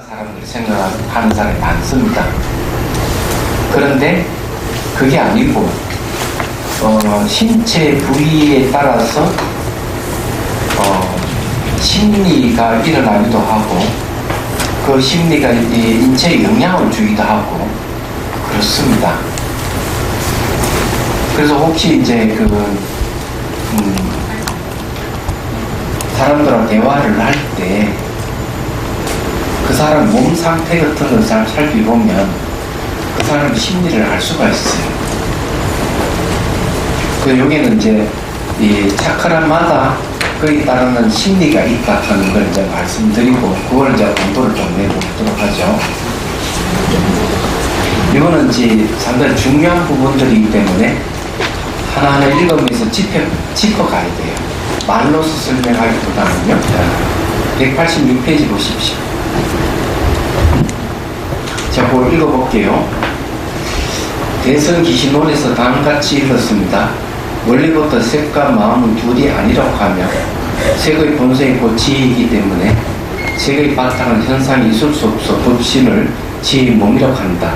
사람들이 생각하는 사람이 많습니다. 그런데 그게 아니고 신체 부위에 따라서 심리가 일어나기도 하고 그 심리가 인체에 영향을 주기도 하고 그렇습니다. 그래서 혹시 이제 사람들하고 대화를 할 때 그 사람 몸 상태 같은 걸 잘 살펴보면 그 사람 심리를 알 수가 있어요. 여기는 이제 이 차크라마다 그에 따르는 심리가 있다 하는 걸 이제 말씀드리고 그걸 이제 공부를 좀 해보도록 하죠. 이거는 이제 상당히 중요한 부분들이기 때문에 하나하나 읽으면서 짚어가야 돼요. 말로서 설명하기보다는요. 186페이지 보십시오. 자, 그걸 읽어볼게요. 대성기신론에서 다음같이 읽었습니다. 원리부터 색과 마음은 둘이 아니라고 하며 색의 본성이 곧 지혜이기 때문에 색의 바탕은 현상이 있을 수 없어 법신을 지혜의 몸이라고 한다.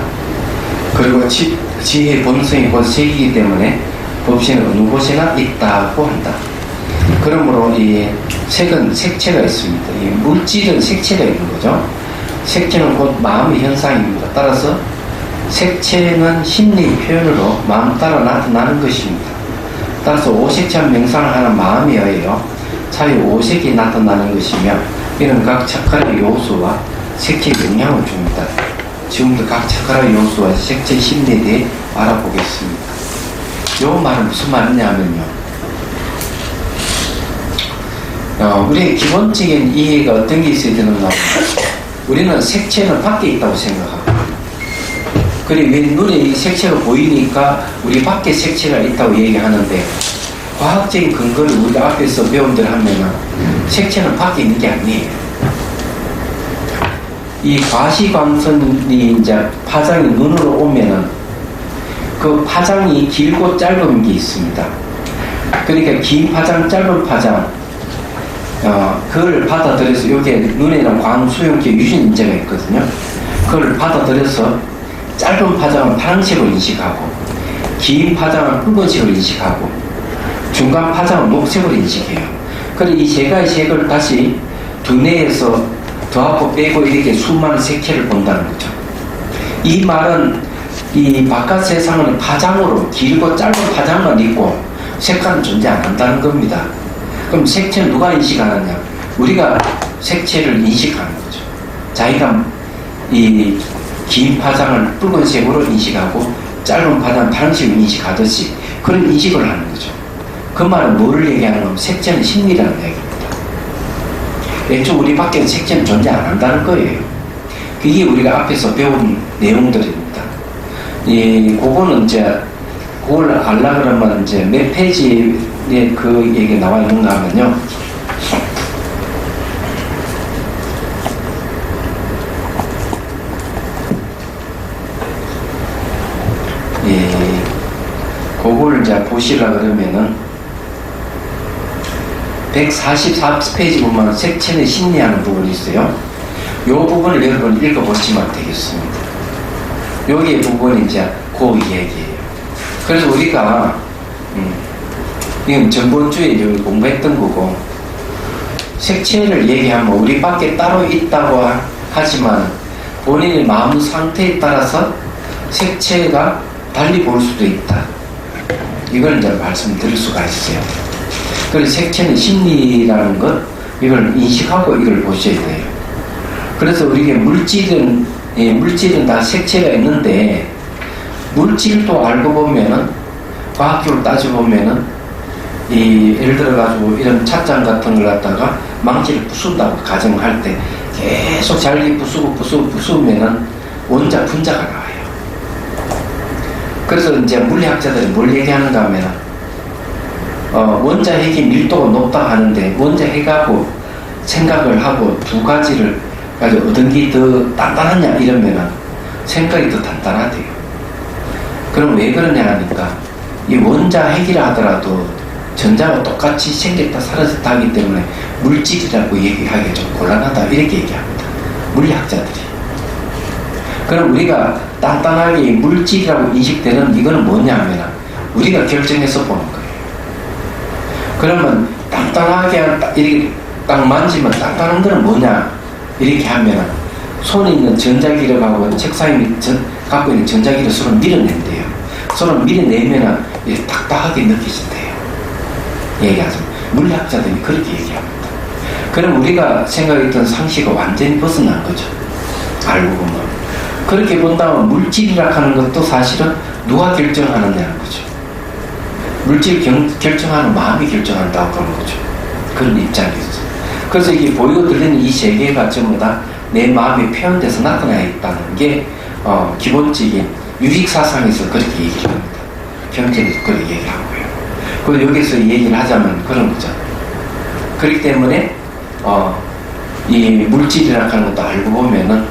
그리고 지혜의 본성이 곧 색이기 때문에 법신은 어느 곳에나 있다고 한다. 그러므로 이 색은 색채가 있습니다. 이 물질은 색채가 있는 거죠. 색채는 곧 마음의 현상입니다. 따라서 색채는 심리 표현으로 마음 따라 나타나는 것입니다. 따라서 오색천 명상을 하는 마음에 의하여 차의 오색이 나타나는 것이며 이는 각 차크라 요소와 색채에 영향을 줍니다. 지금부터 각 차크라 요소와 색채 심리에 대해 알아보겠습니다. 이 말은 무슨 말이냐면요. 우리의 기본적인 이해가 어떤 게 있어야 되는가 하면 우리는 색채는 밖에 있다고 생각하고 그리고 왜 눈에 이 색채가 보이니까 우리 밖에 색채가 있다고 얘기하는데 과학적인 근거를 우리가 앞에서 배운 대로 하면은 색채는 밖에 있는 게 아니에요. 이 과시광선이 이제 파장이 눈으로 오면은 그 파장이 길고 짧은 게 있습니다. 그러니까 긴 파장, 짧은 파장 그걸 받아들여서 여기에 눈에는 광수용기 유진인자가 있거든요. 그걸 받아들여서 짧은 파장은 파란색으로 인식하고 긴 파장은 붉은색으로 인식하고 중간 파장은 녹색으로 인식해요. 그리고 이 세 가지 색을 다시 두뇌에서 더하고 빼고 이렇게 수많은 색채를 본다는 거죠. 이 말은 이 바깥 세상은 파장으로 길고 짧은 파장만 있고 색깔은 존재 안 한다는 겁니다. 그럼 색채는 누가 인식하느냐? 우리가 색채를 인식하는 거죠. 자기가 이 긴 파장을 붉은색으로 인식하고 짧은 파장을 파란색으로 인식하듯이 그런 인식을 하는 거죠. 그 말은 뭐를 얘기하는 거면 색채는 심리라는 얘기입니다. 애초 우리 밖에는 색채는 존재 안 한다는 거예요. 그게 우리가 앞에서 배운 내용들입니다. 그거는 이제 그걸 알라 그러면 이제 몇 페이지에 그 얘기 나와 있는가 하면요. 그걸 이제 보시라 그러면은 144페이지 보면 색채는 심리하는 부분이 있어요. 이 부분을 여러분 읽어보시면 되겠습니다. 여기 부분이 이제 그 얘기예요. 그래서 우리가 이건 전번주에 공부했던 거고 색채를 얘기하면 우리 밖에 따로 있다고 하지만 본인의 마음 상태에 따라서 색채가 달리 볼 수도 있다. 이걸 이제 말씀드릴 수가 있어요. 그래서 색채는 심리라는 것 이걸 인식하고 이걸 보셔야 돼요. 그래서 우리가 물질은 다 색채가 있는데 물질도 알고 보면은 과학적으로 따져보면은 예를 들어가지고 이런 찻잔 같은 걸 갖다가 망치를 부순다고 가정할 때 계속 잘게 부수면은 원자 분자가 나와요. 그래서 이제 물리학자들이 뭘 얘기하는가 하면 원자 핵이 밀도가 높다 하는데 원자 핵하고 생각을 하고 두 가지를 가지고 어떤 게 더 단단하냐 이러면은 생각이 더 단단하대요. 그럼 왜 그러냐 하니까 이 원자 핵이라 하더라도 전자가 똑같이 생겼다 사라졌다 하기 때문에 물질이라고 얘기하기 좀 곤란하다 이렇게 얘기합니다. 물리학자들이. 그럼 우리가 단단하게 물질이라고 인식되는 이거는 뭐냐면 우리가 결정해서 보는 거예요. 그러면 단단하게 이렇게 딱 만지면 단단한 거는 뭐냐 이렇게 하면 손에 있는 전자기력하고 책상에 갖고 있는 전자기력 서로 밀어낸대요. 서로 밀어내면 딱딱하게 느껴진대요. 얘기하죠. 물리학자들이 그렇게 얘기합니다. 그럼 우리가 생각했던 상식이 완전히 벗어난 거죠. 알고 보면. 그렇게 본다면 물질이라 하는 것도 사실은 누가 결정하느냐는 거죠. 물질 결정하는 마음이 결정한다고 그런 거죠. 그런 입장이었죠. 그래서 이게 보이고 들리는 이 세계가 전부 다 내 마음이 표현돼서 나타나 있다는 게 기본적인 유식사상에서 그렇게 얘기를 합니다. 경제에서 그렇게 얘기를 하고요. 그리고 여기서 얘기를 하자면 그런 거죠. 그렇기 때문에 이 물질이라 하는 것도 알고 보면은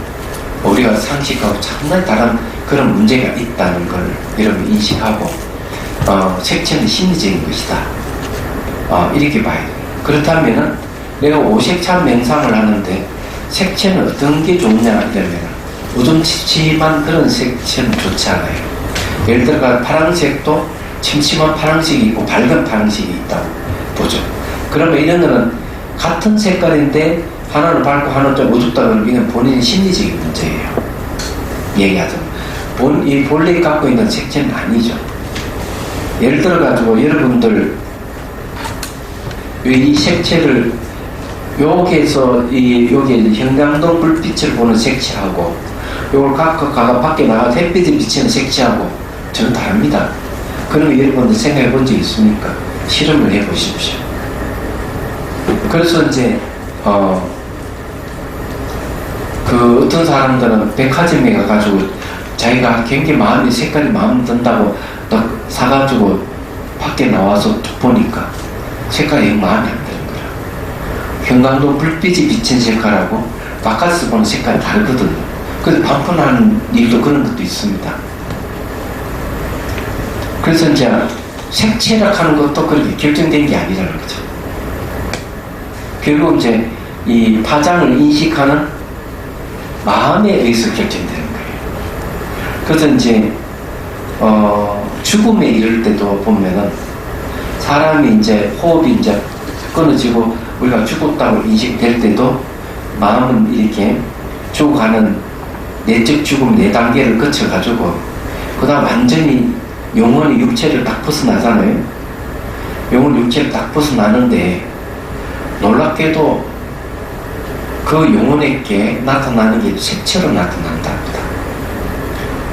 우리가 상식하고 상당히 다른 그런 문제가 있다는 걸 여러분 인식하고 색채는 심리적인 것이다. 이렇게 봐야 돼요. 그렇다면은 내가 오색찬 명상을 하는데 색채는 어떤 게 좋냐 이러면 우중침침한 그런 색채는 좋지 않아요. 예를 들어 파란색도 침침한 파란색이 있고 밝은 파란색이 있다고 보죠. 그러면 이런 거는 같은 색깔인데 하나는 밝고 하나는 좀 어둡다 그러면 이건 본인의 심리적인 문제예요. 얘기하자면 이 본래 갖고 있는 색채는 아니죠. 예를 들어 가지고 여러분들 이 색채를 여기에서 여기 형광등 불빛을 보는 색채하고 요걸 각각 밖에 나가서 햇빛이 비치는 색채하고 전혀 다릅니다. 그러면 여러분들 생각해 본 적 있습니까? 실험을 해 보십시오. 그래서 이제 그 어떤 사람들은 백화점에 가가지고 자기가 굉장히 마음이 색깔이 마음에 든다고 딱 사가지고 밖에 나와서 보니까 색깔이 마음에 안 드는 거야. 형광등 불빛이 비친 색깔하고 바깥에서 보는 색깔이 다르거든요. 그래서 반품하는 일도 그런 것도 있습니다. 그래서 이제 색채라 하는 것도 그렇게 결정된 게 아니라는 거죠. 결국 이제 이 파장을 인식하는 마음에 의해서 결정되는 거예요. 그래서 이제 죽음에 이를 때도 보면은 사람이 이제 호흡이 이제 끊어지고 우리가 죽었다고 인식될 때도 마음은 이렇게 죽어가는 내적 죽음 4단계를 거쳐가지고 그 다음 완전히 영혼이 육체를 딱 벗어나잖아요. 영혼 육체를 딱 벗어나는데 놀랍게도 그 영혼에게 나타나는 게 색채로 나타난답니다.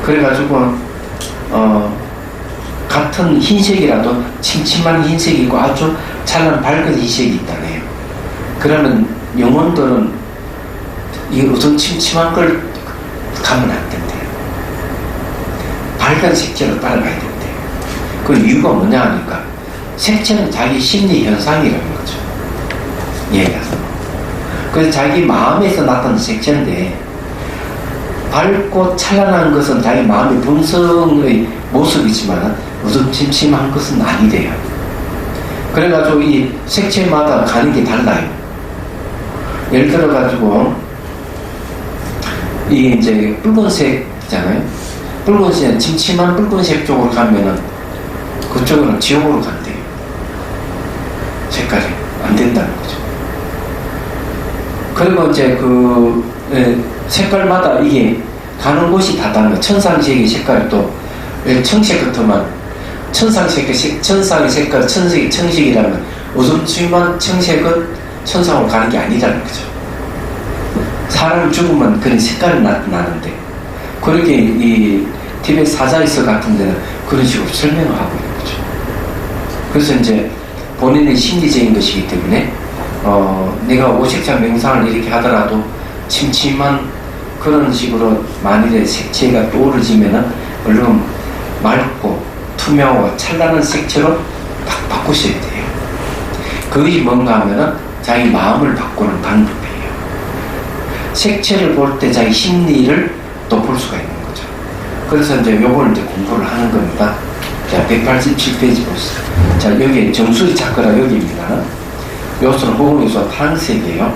그래가지고 같은 흰색이라도 침침한 흰색이 있고 아주 찬란 밝은 흰색이 있다네요. 그러면 영혼들은 이 우선 침침한 걸 가면 안 된대요. 밝은 색채로 따라가야 된대요. 그 이유가 뭐냐 하니까 색채는 자기 심리 현상이라는 거죠. 얘기해서. 그래서 자기 마음에서 나타나는 색채인데 밝고 찬란한 것은 자기 마음의 본성의 모습이지만 무슨 침침한 것은 아니래요. 그래가지고 이 색채마다 가는 게 달라요. 예를 들어가지고 이게 이제 붉은색이잖아요. 붉은색, 침침한 붉은색 쪽으로 가면은 그쪽으로는 지옥으로 간대요. 색깔이 안 된다는 거죠. 그리고 이제 색깔마다 이게 가는 곳이 다 다른 거예요. 천상색의 색깔이 또 청색 같으면 천상의 색깔 청색이라면 우중침한 청색은 천상으로 가는 게 아니라는 거죠. 사람이 죽으면 그런 색깔이 나타나는데 그렇게 이 티베트 사자이서 같은 데는 그런 식으로 설명을 하고 있는 거죠. 그래서 이제 본인의 심리적인 것이기 때문에 내가 오색찬 명상을 이렇게 하더라도 침침한 그런 식으로 만일에 색채가 떠오르지면은 얼른 맑고 투명하고 찬란한 색채로 딱 바꾸셔야 돼요. 그것이 뭔가 하면은 자기 마음을 바꾸는 방법이에요. 색채를 볼 때 자기 심리를 또 볼 수가 있는 거죠. 그래서 이제 요걸 이제 공부를 하는 겁니다. 자, 187페이지 보세요. 자, 여기 정수리 차크라 여기입니다. 요소는 호흡요소 파란색이에요.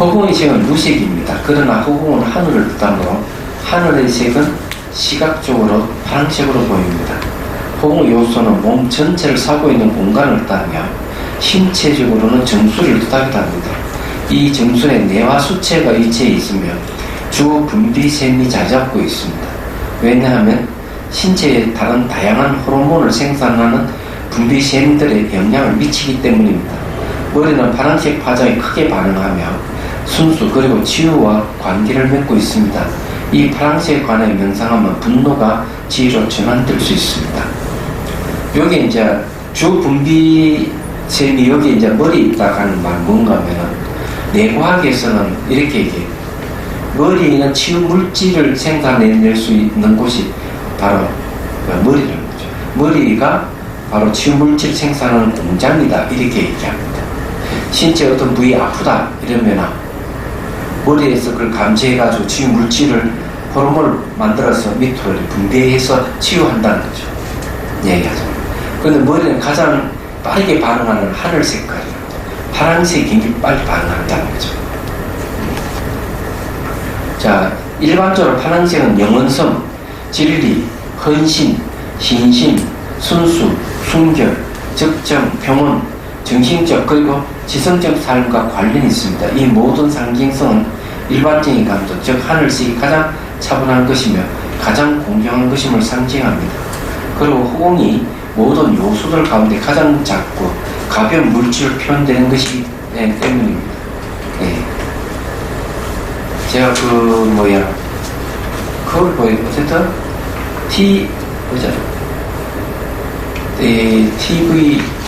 허공의 색은 무색입니다. 그러나 허공은 하늘을 뜻하므로 하늘의 색은 시각적으로 파란색으로 보입니다. 허공 요소는 몸 전체를 사고 있는 공간을 뜻하며 신체적으로는 정수를 뜻하기도 합니다. 이 정수에 뇌와 수체가 위치해 있으며 주 분비샘이 자리잡고 있습니다. 왜냐하면 신체에 다른 다양한 호르몬을 생산하는 분비샘들에 영향을 미치기 때문입니다. 머리는 파란색 파장에 크게 반응하며 순수 그리고 치유와 관계를 맺고 있습니다. 이 파란색에 관해 명상하면 분노가 지혜로 전환될 수 있습니다. 여기 이제 주 분비샘이 여기 이제 머리에 있다 하는 말 뭔가 하면은 뇌과학에서는 이렇게 얘기해요. 머리에 있는 치유 물질을 생산해낼 수 있는 곳이 바로 머리라는 거죠. 머리가 바로 치유 물질 생산하는 공장이다 이렇게 얘기합니다. 신체 어떤 부위 아프다 이러면 머리에서 그걸 감지해가지고 치유 물질을 호르몬을 만들어서 밑으로 분배해서 치유한다는 거죠. 얘기하죠. 그런데 머리는 가장 빠르게 반응하는 하늘 색깔이에요. 파란색이 굉장히 빨리 반응한다는 거죠. 자, 일반적으로 파란색은 영원성, 진리, 헌신, 신심, 순수, 순결, 적정, 평온, 정신적 그리고 지성적 삶과 관련이 있습니다. 이 모든 상징성은 일반적인 감정, 즉 하늘색이 가장 차분한 것이며 가장 공정한 것임을 상징합니다. 그리고 허공이 모든 요소들 가운데 가장 작고 가벼운 물질로 표현되는 것이기 때문입니다. 네. 제가 그걸 어쨌든 TV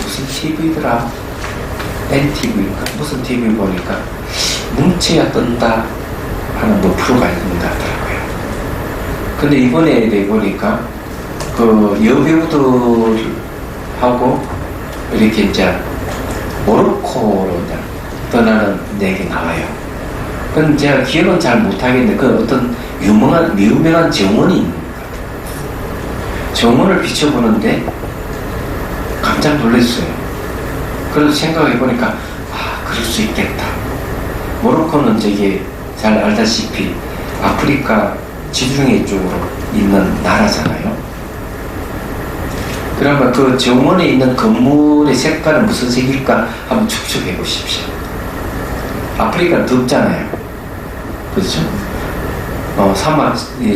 무슨 TV더라? NTV인가? 무슨 TV 보니까 뭉쳐야 뜬다 하는 프로가 있는 것 같더라고요. 근데 이번에 보니까 그 여배우들하고 이렇게 이제 모로코로 이제 떠나는 얘기 나와요. 그건 제가 기억은 잘 못하겠는데 그 어떤 유명한 정원이 있는 거예요. 정원을 비춰보는데 깜짝 놀랐어요. 그래서 생각해보니까 그럴 수 있겠다. 모로코는 잘 알다시피 아프리카 지중해 쪽으로 있는 나라잖아요. 그러면 그 정원에 있는 건물의 색깔은 무슨 색일까 한번 추측해 보십시오. 아프리카는 덥잖아요. 그렇죠?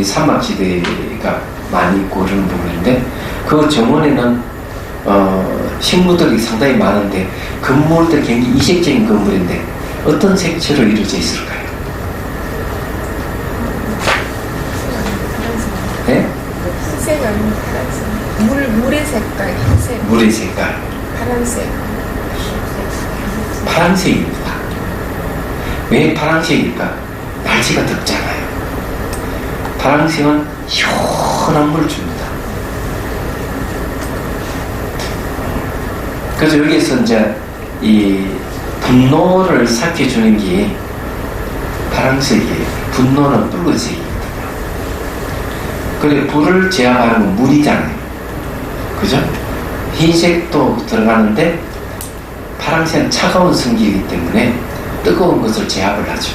산막지대가 많이 있고 그런 부분인데 그 정원에는 식물들이 상당히 많은데 건물들 굉장히 이색적인 건물인데 어떤 색채로 이루어져 있을까요? 네? 흰색 아니면 파란색. 물의 색깔, 흰색. 물의 색깔. 파란색. 파란색입니다. 왜 파란색일까? 날씨가 덥잖아요. 파란색은 시원한 물 줍니다. 그래서 여기서 이제 이 분노를 삭혀주는 게 파란색이에요. 분노는 붉은색입니다. 그리고 불을 제압하는 건 물이잖아요. 그죠? 흰색도 들어가는데 파란색은 차가운 성질이기 때문에 뜨거운 것을 제압을 하죠.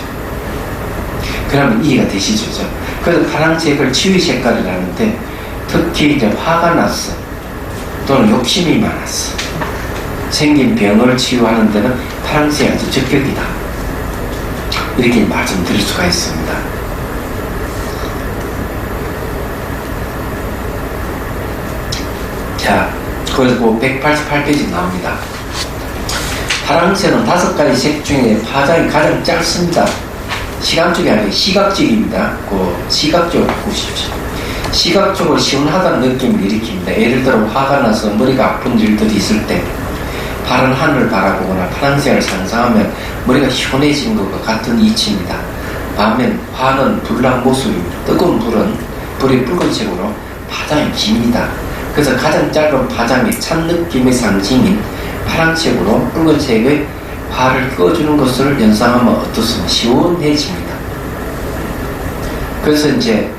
그러면 이해가 되시죠? 그래서 파란색을 치유의 색깔이라는데 특히 이제 화가 났어 또는 욕심이 많았어 생긴 병을 치유하는 데는 파란색이 아주 적격이다. 이렇게 말씀드릴 수가 있습니다. 자, 그래서 188페이지 나옵니다. 파란색은 5가지 색 중에 파장이 가장 짧습니다. 시간적이 아니라 시각적입니다. 그 시각적으로 바꾸십시오. 시각적으로 시원하다는 느낌을 일으킵니다. 예를 들어 화가 나서 머리가 아픈 일들이 있을 때 파란 하늘을 바라보거나 파란색을 상상하면 머리가 시원해진 것과 같은 이치입니다. 반면 화는 불난 모습입니다. 뜨거운 불이 붉은색으로 파장이 깁니다. 그래서 가장 짧은 파장의 찬 느낌의 상징인 파란색으로 붉은색의 화를 꺼주는 것을 연상하면 어떻습니까? 시원해집니다. 그래서 이제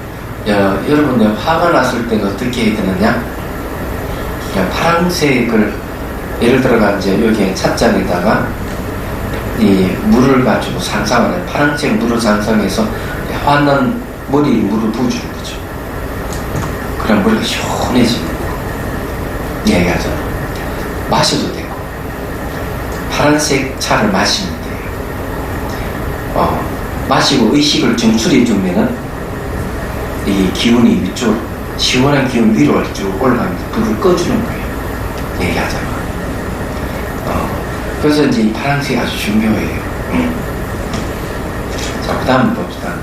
여러분들 화가 났을 때는 어떻게 해야 되느냐? 파란색을 예를 들어가 이제 여기 찻잔에다가 이 물을 가지고 상상하는 파란색 물을 상상해서 환한 머리에 물을 부어주는 거죠. 그럼 머리가 시원해지는 거 얘기하잖아. 마셔도 되고 파란색 차를 마시면 돼요. 마시고 의식을 정출해 주면은 이 기운이 위쪽 시원한 기운 위로 쭉 올라가면서 불을 꺼주는 거예요. 얘기하잖아. 그래서 이제 이 파란색이 아주 중요해요. 자, 그 다음 봅시다.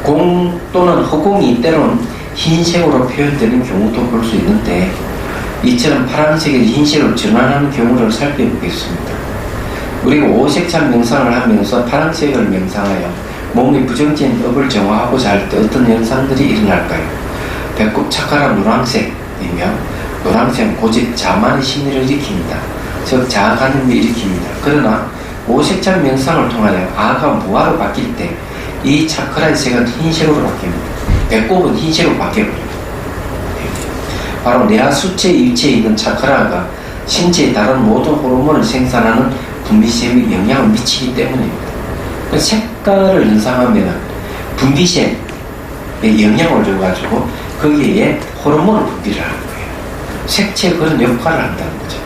공 또는 허공이 때론 흰색으로 표현되는 경우도 볼 수 있는데, 이처럼 파란색에서 흰색으로 전환하는 경우를 살펴보겠습니다. 우리가 오색찬 명상을 하면서 파란색을 명상하여 몸의 부정적인 업을 정화하고자 할 때 어떤 현상들이 일어날까요? 배꼽 차카라 노란색이며, 노란색은 고집 자만의 심리를 일으킵니다. 즉 자아가늠을 일으킵니다. 그러나 오색찬 명상을 통하여 아가 무아로 바뀔 때 이 차크라의 색은 흰색으로 바뀝니다. 배꼽은 흰색으로 바뀌어버립니다. 바로 내하 수체 일체에 있는 차크라가 신체의 다른 모든 호르몬을 생산하는 분비샘에 영향을 미치기 때문입니다. 색깔을 연상하면 분비샘에 영향을 줘가지고 거기에 호르몬을 분비를 하는 거예요. 색채 그런 역할을 한다는 거죠.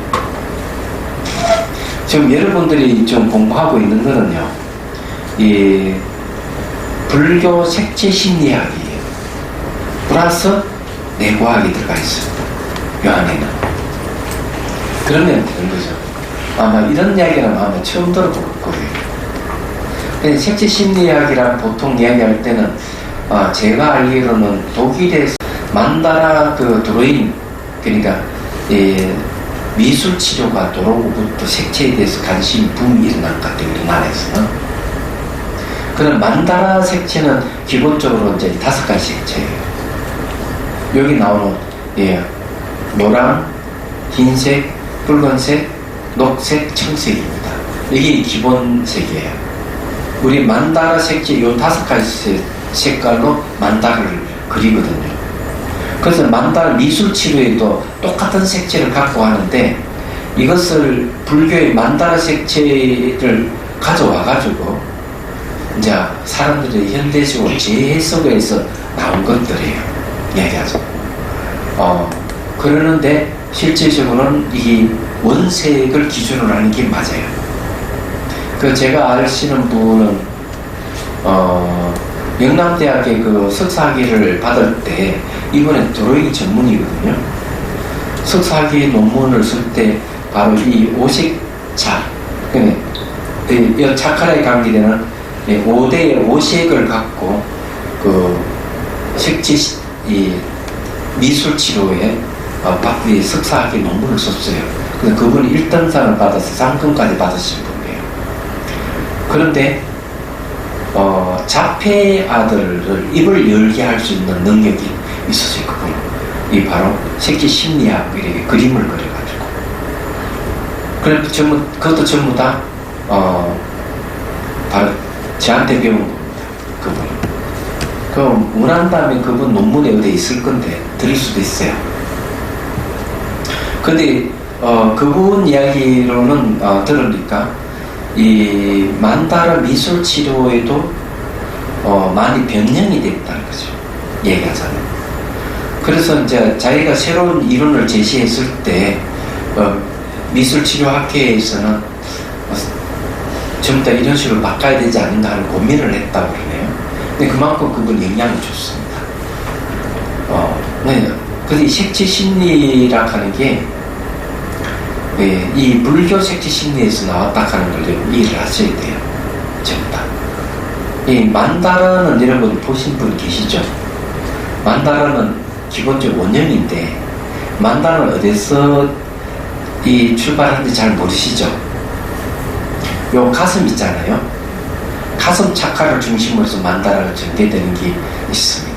지금 여러분들이 좀 공부하고 있는 거는요, 이 불교 색채 심리학이에요. 플러스 내과학이 들어가 있습니다. 이 안에는. 그러면 되는 거죠. 아마 이런 이야기는 아마 처음 들어볼 거예요. 근데 색채 심리학이랑 보통 이야기할 때는 제가 알기로는 독일에서 만다라 그 드로잉, 그러니까 미술 치료가 들어오고부터 색채에 대해서 관심이 붐이 일어난 것 같아요. 우리나라에서는. 그런 만다라 색채는 기본적으로 이제 5가지 색채예요. 여기 나오는 노랑, 흰색, 붉은색, 녹색, 청색입니다. 이게 기본색이에요. 우리 만다라 색채 요 5가지 색깔로 만다라를 그리거든요. 그래서 만다라 미술 치료에도 똑같은 색채를 갖고 하는데, 이것을 불교의 만다라 색채를 가져와가지고 이제 사람들의 현대식으로 재해석에서 나온 것들이에요. 얘기하죠. 그러는데 실질적으로는 이 원색을 기준으로 하는 게 맞아요. 그 제가 아시는 분은 영남대학의 그 석사학위를 받을 때 이번에 드로잉 전문이거든요. 석사학위 논문을 쓸 때 바로 이 오색차, 이 차카라에 관계되는 5대의 오색을 갖고 그 색채 이 미술 치료에 석사학위 논문을 썼어요. 그래서 그분이 1등상을 받아서 상금까지 받으신 분이에요. 그런데 자폐 아들을 입을 열게 할 수 있는 능력이 있었어요. 그분. 이 바로 색채 심리학 이렇게 그림을 그려가지고. 그래서 그것도 전부 다 바로 저한테 배운 겁니다. 그분. 그럼 운한 다음에 그분 논문에 어디 있을 건데 드릴 수도 있어요. 근데 그분 이야기로는 들으니까 이 만다라 미술 치료에도 많이 변형이 됐다는 거죠. 얘기하자면. 그래서 이제 자기가 새로운 이론을 제시했을 때 미술 치료 학회에서는 전부 다 이런 식으로 바꿔야 되지 않는가 하는 고민을 했다고 그러네요. 근데 그만큼 그분 영향을 줬습니다. 네. 근데 이 색채 심리학 하는 게 이 불교 색채 심리에서 나왔다 하는 걸 이해를 하셔야 돼요. 전부 다. 이 만다라는 여러분 보신 분 계시죠? 만다라는 기본적으로 원형인데, 만다라는 어디서 이 출발하는지 잘 모르시죠? 요 가슴 있잖아요. 가슴 차카를 중심으로 해서 만다라가 전개되는 게 있습니다.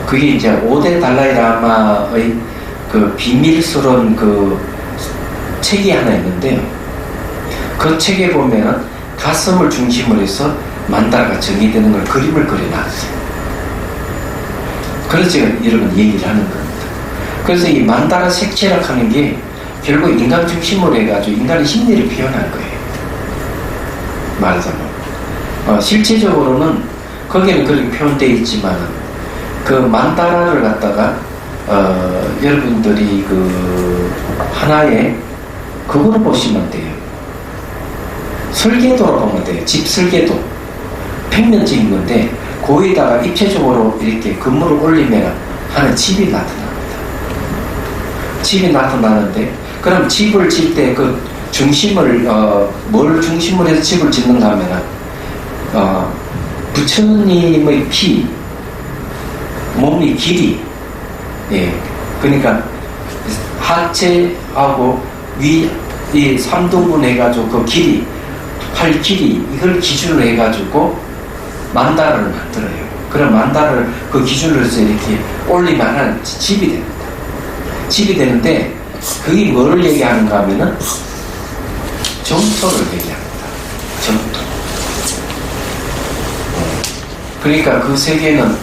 그게 이제 5대 달라이라마의 그 비밀스러운 그 책이 하나 있는데요. 그 책에 보면은 가슴을 중심으로 해서 만다라가 정의되는 걸 그림을 그려놨어요. 그래서 제가 여러분 얘기를 하는 겁니다. 그래서 이 만다라 색채락 하는 게 결국 인간 중심으로 해가지고 인간의 심리를 표현한 거예요. 말하자면 실제적으로는 거기에는 그렇게 표현되어 있지만 그 만다라를 갖다가 여러분들이 그 하나의 그거로 보시면 돼요. 설계도로 보면 돼요. 집 설계도 평면적인 건데 거기다가 입체적으로 이렇게 건물을 올리면 하는 집이 나타납니다. 집이 나타나는데 그럼 집을 짓 때 그 중심을 뭘 중심으로 해서 집을 짓는가 하면은 부처님의 피, 몸의 길이, 예, 그러니까 하체하고 위, 이 3등분 해가지고 그 길이, 팔 길이, 이걸 기준으로 해가지고 만다라를 만들어요. 그럼 만다를 그 기준으로 해서 이렇게 올리면 하는 집이 됩니다. 집이 되는데, 그게 뭐를 얘기하는가 하면은 점토를 얘기합니다. 점토. 그러니까 그 세계는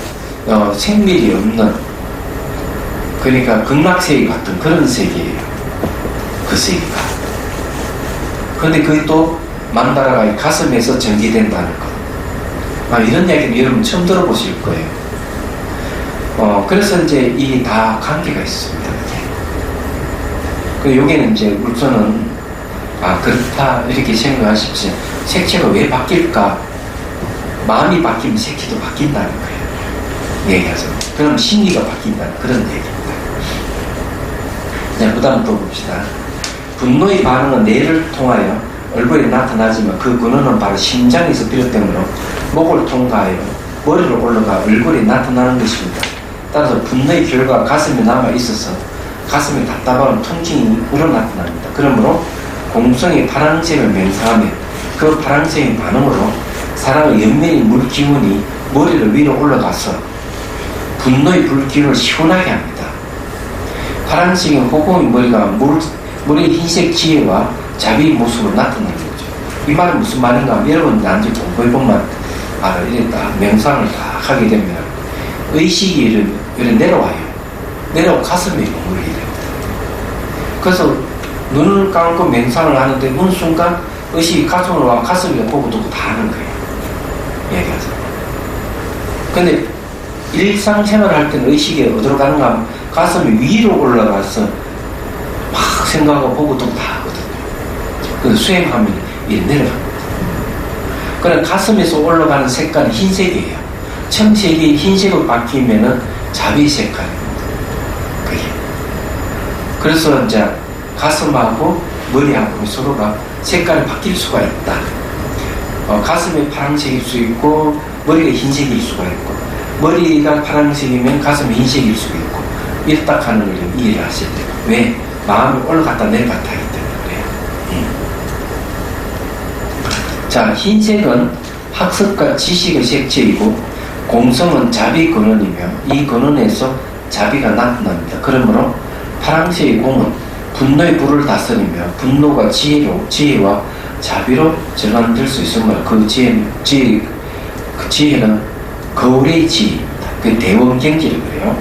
생밀이 없는, 그러니까 극락세계 같은 그런 세계예요. 그 세계가. 근데 그게 또 만다라가 가슴에서 전개된다는 것. 이런 이야기는 여러분 처음 들어보실 거예요. 그래서 이제 이게 다 관계가 있습니다. 그 여기는 이제 우선은 그렇다 이렇게 생각하십시오. 색채가 왜 바뀔까? 마음이 바뀌면 색채도 바뀐다는 거예요. 얘기하죠. 그럼 심리가 바뀐다는 그런 얘기입니다. 자, 그 다음 또 봅시다. 분노의 반응은 뇌를 통하여 얼굴에 나타나지만 그 근원은 바로 심장에서 비롯되므로 목을 통과하여 머리로 올라가 얼굴에 나타나는 것입니다. 따라서 분노의 결과가 가슴에 남아 있어서 가슴에 답답한 통증이 우러 나타납니다. 그러므로 공성의 파랑색을 맹상하며 그 파랑색의 반응으로 사람의 연면의 물기운이 머리를 위로 올라가서 분노의 불기운을 시원하게 합니다. 파랑색의 호공의 머리가 머리의 흰색 지혜와 자비의 모습으로 나타나는 거죠. 이 말은 무슨 말인가 하면 여러분 나중에 공부해보면 이렇게 딱 명상을 다 하게 되면 의식이 이렇게 내려와요. 내려와 가슴에 머물게 됩니다. 그래서 눈을 감고 명상을 하는데 어느 순간 의식이 가슴으로 와 가슴에 보고 두고 다 하는 거예요. 얘기하죠. 근데 일상생활을 할 때는 의식이 어디로 가는가 하면 가슴이 위로 올라가서 막 생각하고 보고 두고 다 하거든요. 그래서 수행하면 이렇게 내려갑니다. 그래 가슴에서 올라가는 색깔은 흰색이에요. 청색이 흰색으로 바뀌면은 자비 색깔입니다. 그게. 그래서 이제 가슴하고 머리하고 서로가 색깔이 바뀔 수가 있다. 가슴이 파란색일 수 있고 머리가 흰색일 수가 있고 머리가 파란색이면 가슴이 흰색일 수가 있고 이렇게 딱 하는 걸 이해를 하셔야 돼요. 왜? 마음이 올라갔다 내려갔다 하기 때문에 그래요. 자, 흰색은 학습과 지식의 색채이고 공성은 자비 근원이며 이 근원에서 자비가 나타납니다. 그러므로 파랑새의 공은 분노의 불을 다스리며 분노가 지혜와 자비로 전환될 수 있으므로 그 지혜는 거울의 지혜입니다. 그 대원경지를 그래요.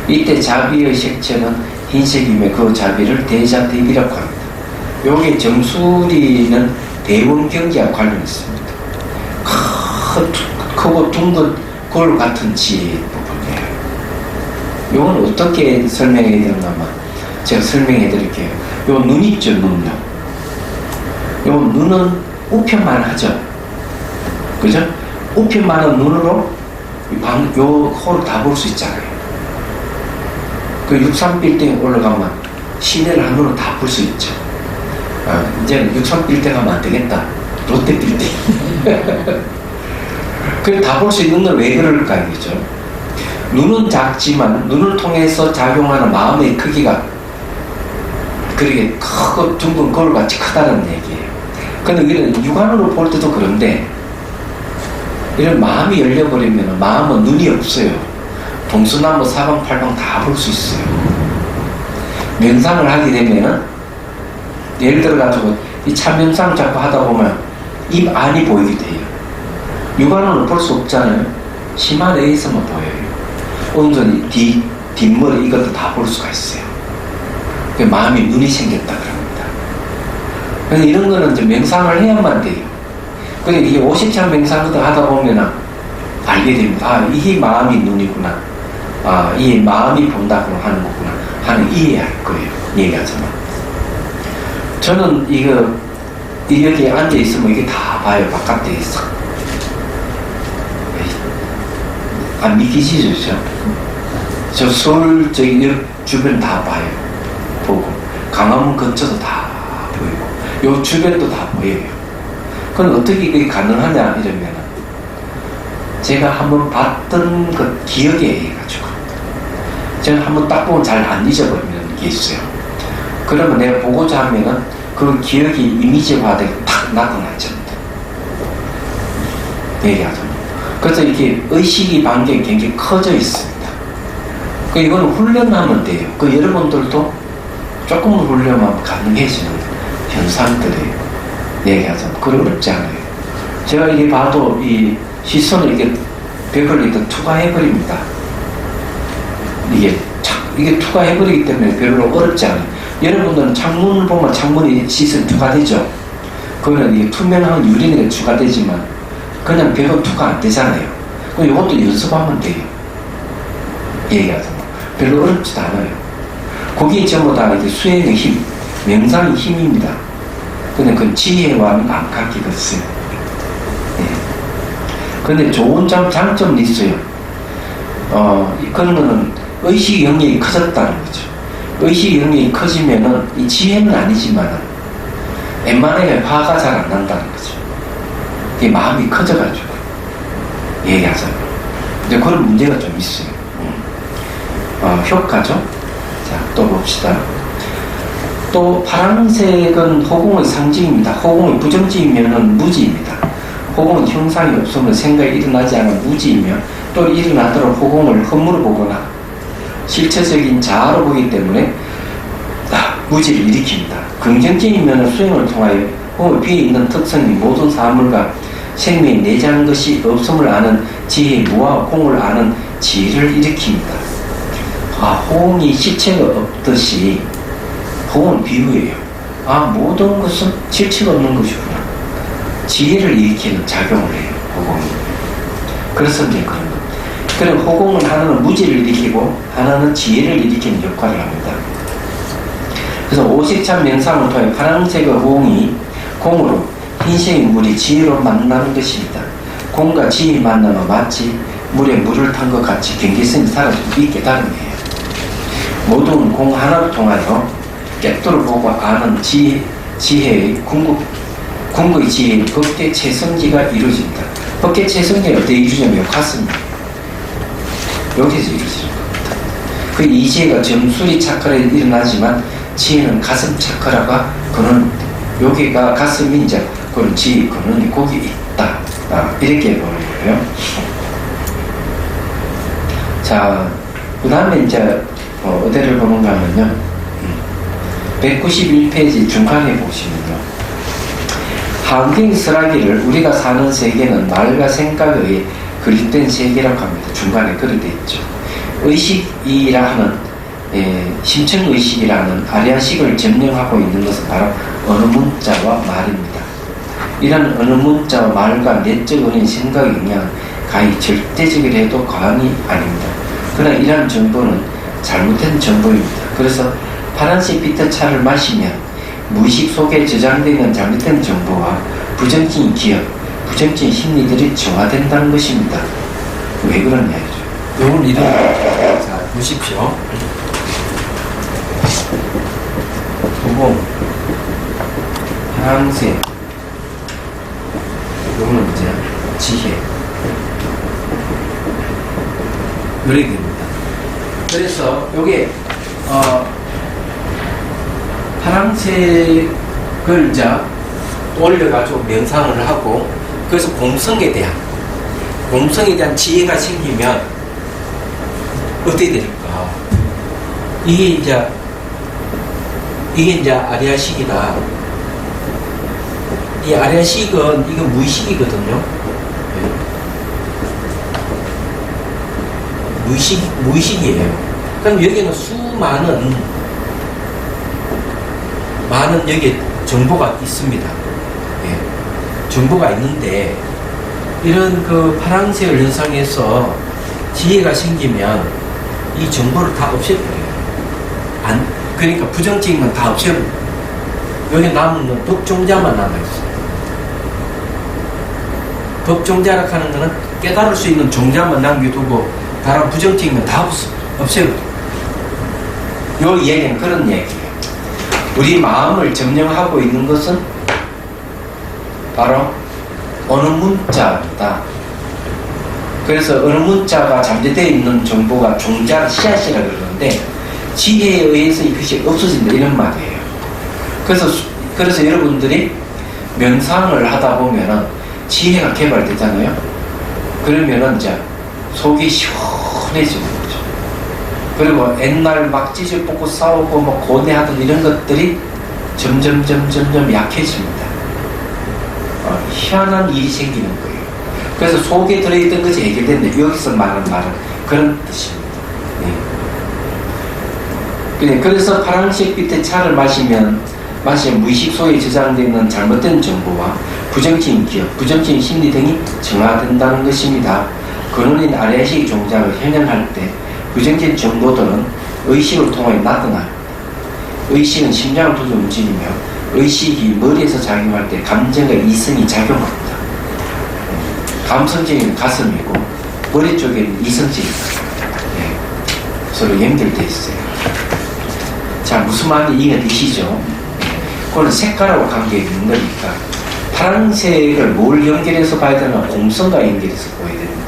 이때 자비의 색채는 흰색이며 그 자비를 대자대비라고 합니다. 여기 정수리는 대원경지와 관련있습니다. 크고 둥근 거울 같은 지혜의 부분이에요. 이건 어떻게 설명해야 되는가 하면 제가 설명해 드릴게요. 요 눈 있죠, 눈요. 요 눈은 우편만 하죠. 그죠? 우편만한 눈으로 요 코를 다 볼 수 있잖아요. 그 63빌딩에 올라가면 시내를 한눈으로 다 볼 수 있죠. 이제는 63빌딩 가면 안 되겠다. 롯데빌딩. 그걸 다 볼 수 있는 건 왜 그럴까, 이거죠. 눈은 작지만 눈을 통해서 작용하는 마음의 크기가 그렇게 크고 둥근 거울같이 크다는 얘기예요. 근데 우리는 육안으로 볼 때도 그런데 이런 마음이 열려버리면 마음은 눈이 없어요. 동서남북 사방팔방 다 볼 수 있어요. 명상을 하게 되면은 예를 들어가지고 이 참명상 자꾸 하다 보면 입 안이 보이게 돼요. 육안으로 볼 수 없잖아요. 심화 내에서만 보여요. 온전히 뒷머리 이것도 다 볼 수가 있어요. 그 마음이 눈이 생겼다 그럽니다. 그래서 이런 거는 이제 명상을 해야만 돼요. 근데 이게 50차 명상부터 하다 보면은 알게 됩니다. 아, 이게 마음이 눈이구나. 아, 이 마음이 본다고 하는 거구나. 하는 이해할 거예요. 얘기하자면. 저는 여기 앉아있으면 이게 다 봐요. 바깥에 있어. 안 믿기시죠? 저 서울 저기 주변 다 봐요. 보고. 강화문 근처도 다 보이고. 요 주변도 다 보여요. 그럼 어떻게 그게 가능하냐 이러면은 제가 한번 봤던 그 기억에 해가지고 제가 한번 딱 보면 잘 안 잊어버리는 게 있어요. 그러면 내가 보고자 하면은 그 기억이 이미지화되게 탁 나타나죠. 얘기하자면. 그래서 이렇게 의식이 반경이 굉장히 커져 있습니다. 그 이거는 훈련하면 돼요. 그 여러분들도 조금 훈련하면 가능해지는 현상들이에요. 얘기하자면. 그건 어렵지 않아요. 제가 이게 봐도 이 시선을 이렇게 벽을 이렇게 투과해버립니다. 이게 투과해버리기 때문에 별로 어렵지 않아요. 여러분들은 창문을 보면 창문이 시선 투과되죠. 그거는 이게 투명한 유리는 투과되지만 그냥 벽은 투과 안 되잖아요. 그럼 이것도 연습하면 돼요. 얘기하자면. 별로 어렵지도 않아요. 거기 전부 다 이게 수행의 힘, 명상의 힘입니다. 근데 그건 지혜와는 안 같기겠어요. 근데 좋은 장점은 있어요. 그런 거는 의식 영역이 커졌다는 거죠. 의식 영역이 커지면은 이 지혜는 아니지만은 웬만하게 화가 잘 안 난다는 거죠. 이 마음이 커져가지고 얘기하자면. 근데 그런 문제가 좀 있어요. 효과죠. 자, 또 봅시다. 또 파란색은 호공의 상징입니다. 호공이 부정지이면은 무지입니다. 호공은 형상이 없으면 생각이 일어나지 않은 무지이며 또 일어나도록 호공을 허물어 보거나 실체적인 자아로 보기 때문에 무지를 일으킵니다. 긍정적이면 수행을 통하여 호흡에 비어있는 특성이 모든 사물과 생명이 내재한 것이 없음을 아는 지혜의 무와 공을 아는 지혜를 일으킵니다. 호응이 실체가 없듯이 호응은 비유예요. 모든 것은 실체가 없는 것이구나. 지혜를 일으키는 작용을 해요. 호공이. 그래서 이제 그런 것. 그럼 호공은 하나는 무지를 일으키고 하나는 지혜를 일으키는 역할을 합니다. 그래서 50차 명상을 통해 파란색의 호응이 공으로 흰색의 물이 지혜로 만나는 것입니다. 공과 지혜가 만나면 마치 물에 물을 탄 것 같이 경계성이 사라지고 이 깨달음이에요. 모든 공 하나를 통하여 객도를 보고 아는 지혜의 궁극의 지혜의 법계 최성지가 이루어집니다. 법계 최성지가 어떻게 이루어지냐면 가슴이에요. 여기서 이루어지는 겁니다. 그 이 지혜가 점수리 차크라에 일어나지만 지혜는 가슴 차크라가 그는 여기가 가슴이 이제 그런 지혜 그는 거기 있다. 이렇게 보는 거예요. 자, 그 다음에 이제 어디를 보는가 하면요. 191페이지 중간에 보시면요. 한경 설하기를 우리가 사는 세계는 말과 생각에 의해 그립된 세계라고 합니다. 중간에 그렇게 되어 있죠. 의식이라 하는 심층의식이라는 아리아식을 점령하고 있는 것은 바로 어느 문자와 말입니다. 이런 어느 문자와 말과 내적 은인 생각의 영향은 가히 절대적이라 해도 과언이 아닙니다. 그러나 이러한 정보는 잘못된 정보입니다. 그래서 파란색 비트 차를 마시면 무의식 속에 저장되는 잘못된 정보와 부정적인 기억, 부정적인 심리들이 정화된다는 것입니다. 왜 그러냐 이죠. 요건 이런 자 보십시오. 도봉 파란색 요거는 이제 지혜 이렇게 됩니다. 그래서 요게 파란색을 이제 올려가지고 명상을 하고 그래서 공성에 대한 지혜가 생기면 어떻게 될까? 이게 이제 아리아식이다. 이 아리아식은 이거 무의식이거든요. 무의식이에요. 그럼 여기는 수많은 많은 여기에 정보가 있습니다. 예. 정보가 있는데 이런 그 파랑새 현상에서 지혜가 생기면 이 정보를 다 없애버려요. 그러니까 부정적인 건 다 없애버려요. 여기 남은 건 법종자만 남아있어요. 법종자라 하는 거는 깨달을 수 있는 종자만 남겨두고 다른 부정적인 건 다 없애버려요. 요 얘기는 그런 얘기예요. 우리 마음을 점령하고 있는 것은 바로 어느 문자다. 그래서 어느 문자가 잠재되어 있는 정보가 종자 씨앗이라 그러는데 지혜에 의해서 이것이 없어진다 이런 말이에요. 그래서 여러분들이 명상을 하다 보면은 지혜가 개발되잖아요. 그러면은 이제 속이 시원해지는 거죠. 그리고 옛날 막 찌질볶고 싸우고 막 고뇌하던 이런 것들이 점점 약해집니다. 희한한 일이 생기는 거예요. 그래서 속에 들어있던 것이 해결된다. 여기서 말하는 말은 그런 뜻입니다. 네. 그래서 파란색 빛의 차를 마시면 무의식 속에 저장되어 있는 잘못된 정보와 부정적인 기억, 부정적인 심리 등이 정화된다는 것입니다. 근원인 아래식 종작을 현현할 때 부정적인 정보들은 의식을 통해 나타납니다. 의식은 심장을 도저 움직이며 의식이 머리에서 작용할 때 감정과 이성이 작용합니다. 감성적인 가슴이고 머리 쪽에는 이성적인 네. 서로 연결되어 있어요. 자, 무슨 말인지 이해되시죠? 그거는 색깔하고 관계가 있는 거니까 파란색을 뭘 연결해서 봐야 되나? 공성과 연결해서 보여야 됩니다.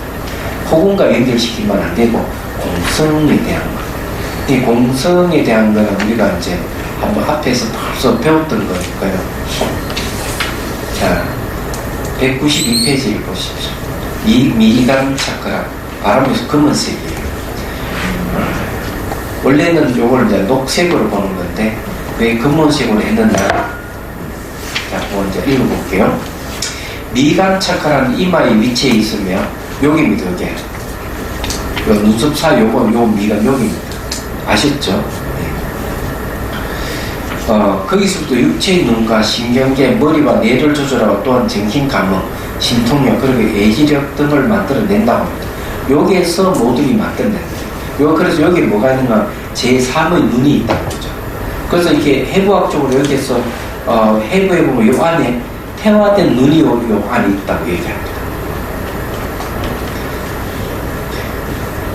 호공과 연결시키면 안 되고 공성에 대한 거. 이 공성에 대한 거는 우리가 이제 한번 앞에서 벌써 배웠던 거니까요. 자, 192페이지를 보십시오. 이 미리감 차크라 바람에서 검은색이에요. 원래는 요걸 이제 녹색으로 보는 건데 왜 검은색으로 했느냐? 자, 먼저 읽어볼게요. 미간 차크라는 이마의 위치에 있으며 여기입니다. 여기. 요 눈썹 사이 요 미간 여기입니다. 아셨죠? 거기서부터 육체의 눈과 신경계, 머리와 뇌를 조절하고 또한 정신 감흥, 신통력, 그리고 예지력 등을 만들어낸다고 합니다. 여기에서 모두이 만들어낸다. 그래서 여기 뭐가 있는가? 제3의 눈이 있다고 하죠. 그래서 이렇게 해부학적으로 여기에서 해부해 보면 요 안에 태화된 눈이 요 안에 있다고 얘기합니다.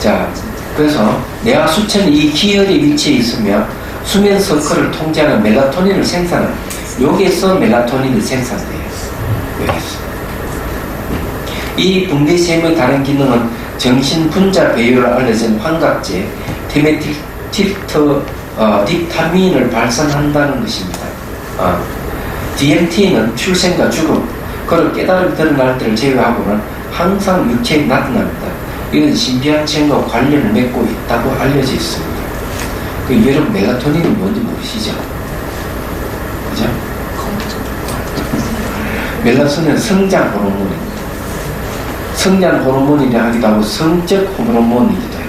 자, 그래서 뇌와 수천이 이 기혈의 위치에 있으며 수면 서클을 통제하는 멜라토닌을 생산합니다. 여기에서 멜라토닌이 생산돼요. 여기서. 이 분비샘의 다른 기능은 정신 분자 배율을 알려진 환각제 딥타민을 발산한다는 것입니다. DMT는 출생과 죽음, 그걸 깨달음이 드러날 때를 제외하고는 항상 육체에 나타납니다. 이는 신비한 체험과 관련을 맺고 있다고 알려져 있습니다. 여러분 멜라토닌은 뭔지 모르시죠? 그죠? 멜라토닌은 성장 호르몬입니다. 성장 호르몬이라 하기도 하고 성적 호르몬이기도 해요.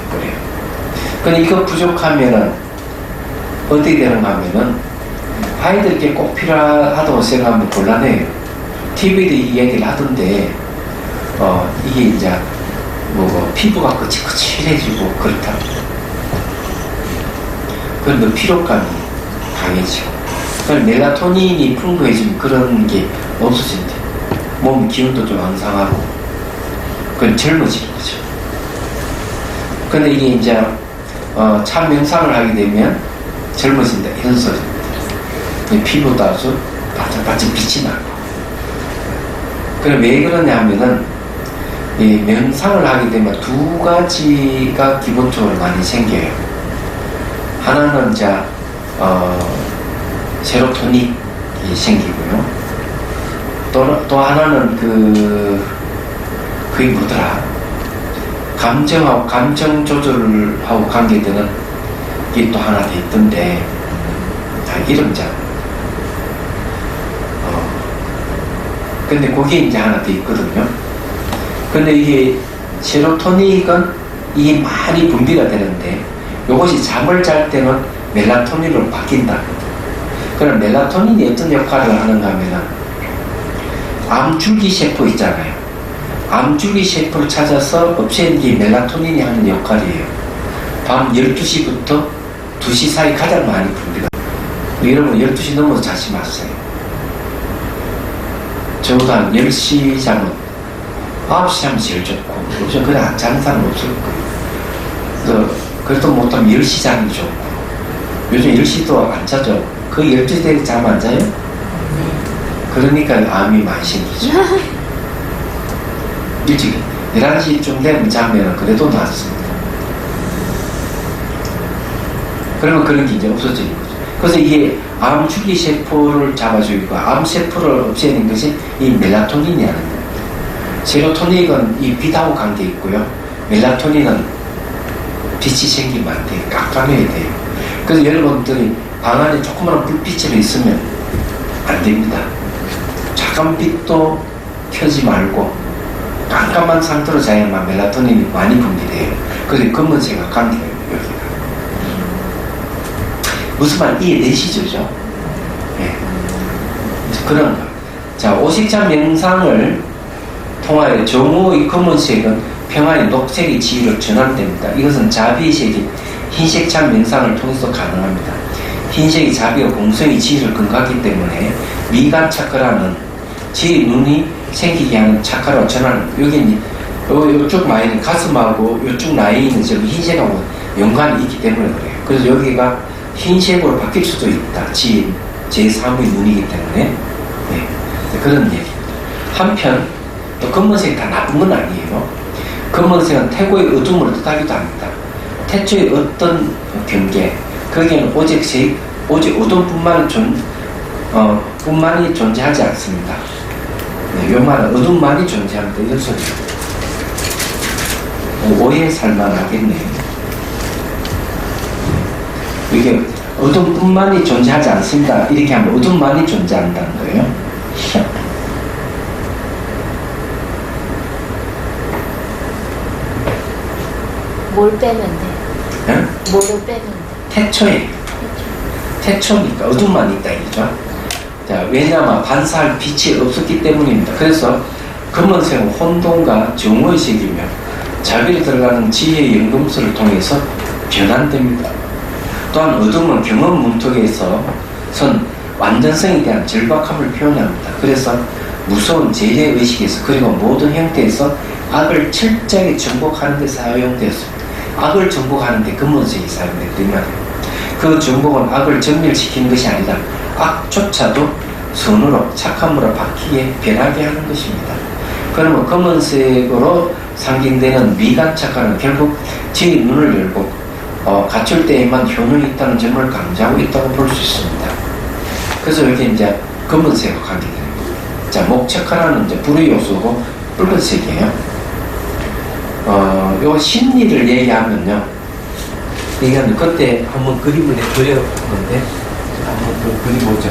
근데 이거 부족하면은 어떻게 되는가 하면은 아이들께 꼭 필요하다고 생각하면 곤란해요. TV도 이 얘기를 하던데 이게 이제 피부가 거칠거칠해지고 그렇다. 그런데 피로감이 강해지고 멜라토닌이 풍부해지면 그런 게 없어진대. 몸 기운도 좀 왕상하고 그건 젊어지는 거죠. 근데 이게 이제 참 명상을 하게 되면 젊어진다 이런 소리입니다. 피부도 아주 반짝반짝 빛이 나고. 그럼 왜 그러냐 하면은 이 명상을 하게 되면 두 가지가 기본적으로 많이 생겨요. 하나는 이제 세로토닉이 생기고요. 또 하나는 그게 뭐더라? 감정 조절하고 관계되는 게 또 하나 돼 있던데 이름자. 근데 그게 이제 하나 돼 있거든요. 근데 이게 세로토닉은 이게 많이 분비가 되는데 이것이 잠을 잘 때는 멜라토닌으로 바뀐다. 그럼 멜라토닌이 어떤 역할을 하는가 하면은 암줄기세포 있잖아요. 암줄기세포를 찾아서 없애는 게 멜라토닌이 하는 역할이에요. 밤 12시부터 2시 사이 가장 많이 풉니다. 여러분 12시 넘어서 자지 마세요. 적어도 한 10시 자면 9시 자면 제일 좋고, 요즘 그래 안 자는 사람 없을 거예요. 그래도 못하면 10시 자는 게 좋고, 요즘 10시도 안 자죠. 그 12시 되게 잠 안 자요? 그러니까 암이 많이 생기죠. 일찍 11시쯤 되면 자면 그래도 낫습니다. 그러면 그런 게 이제 없어지는 거죠. 그래서 이게 암 줄기세포를 잡아주고 암세포를 없애는 것이 이 멜라토닌이라는 겁니다. 세로토닌은 이 빛하고 관계 있고요. 멜라토닌은 빛이 생기면 안 돼요. 깜깜해야 돼요. 그래서 여러분들이 방 안에 조그마한 불빛이 있으면 안 됩니다. 작은 빛도 켜지 말고 깜깜한 상태로 자야만 멜라토닌이 많이 분비돼요. 그래서 검은색과 관계예요. 여기가 무슨 말 이해되시죠? 네. 그런 거. 자, 오식자 명상을 통하여 정오의 검은색은 평화의 녹색의 지위로 전환됩니다. 이것은 자비의색인 흰색찬 명상을 통해서 가능합니다. 흰색이 자비와 공성의 지위를 근거하기 때문에 미간 차크라는 제 눈이 생기게 하는 차크로 전환. 여기 이쪽 라인은 가슴하고 이쪽 라인은 저기 흰색하고 연관이 있기 때문에 그래요. 그래서 여기가 흰색으로 바뀔 수도 있다. 제3의 눈이기 때문에. 네. 그런 얘기입니다. 한편 또 검은색이 다 나쁜 건 아니에요. 검은색은 태고의 어둠을 뜻하기도 합니다. 태초의 어떤 경계, 거기에는 오직 어둠뿐만이 존재하지 않습니다. 네, 요 말은 어둠만이 존재합니다. 이런 소리입니다. 오해 살만하겠네요. 이게 어둠뿐만이 존재하지 않습니다. 이렇게 하면 어둠만이 존재한다는 거예요. 뭘 빼면 돼? 응? 뭐를 빼면 돼? 태초에. 태초니까 어둠만 있다 이죠. 자, 왜냐하면 반사할 빛이 없었기 때문입니다. 그래서 검은색은 혼돈과 정오의 색이며 자비를 들어가는 지혜의 연금술을 통해서 변환됩니다. 또한 어둠은 경험 문턱에서 선 완전성에 대한 절박함을 표현합니다. 그래서 무서운 제재의식에서 그리고 모든 형태에서 악을 철저하게 정복하는 데 사용되었습니다. 악을 정복하는 데 검은색이 사용됐다 이 말이에요. 그 정복은 악을 전멸시키는 것이 아니라 악조차도 선으로 착함으로 바뀌게 변하게 하는 것입니다. 그러면 검은색으로 상징되는 미간 착화는 결국 제 눈을 열고 갖출 때에만 효능이 있다는 점을 강조하고 있다고 볼 수 있습니다. 그래서 여기 이제 검은색과 관계됩니다. 자, 목척하라는 이제 불의 요소고 붉은색이에요. 요 심리를 얘기하면요. 얘기하면 그때 한번 그림을 그려봤는데 한번 또 그려보죠.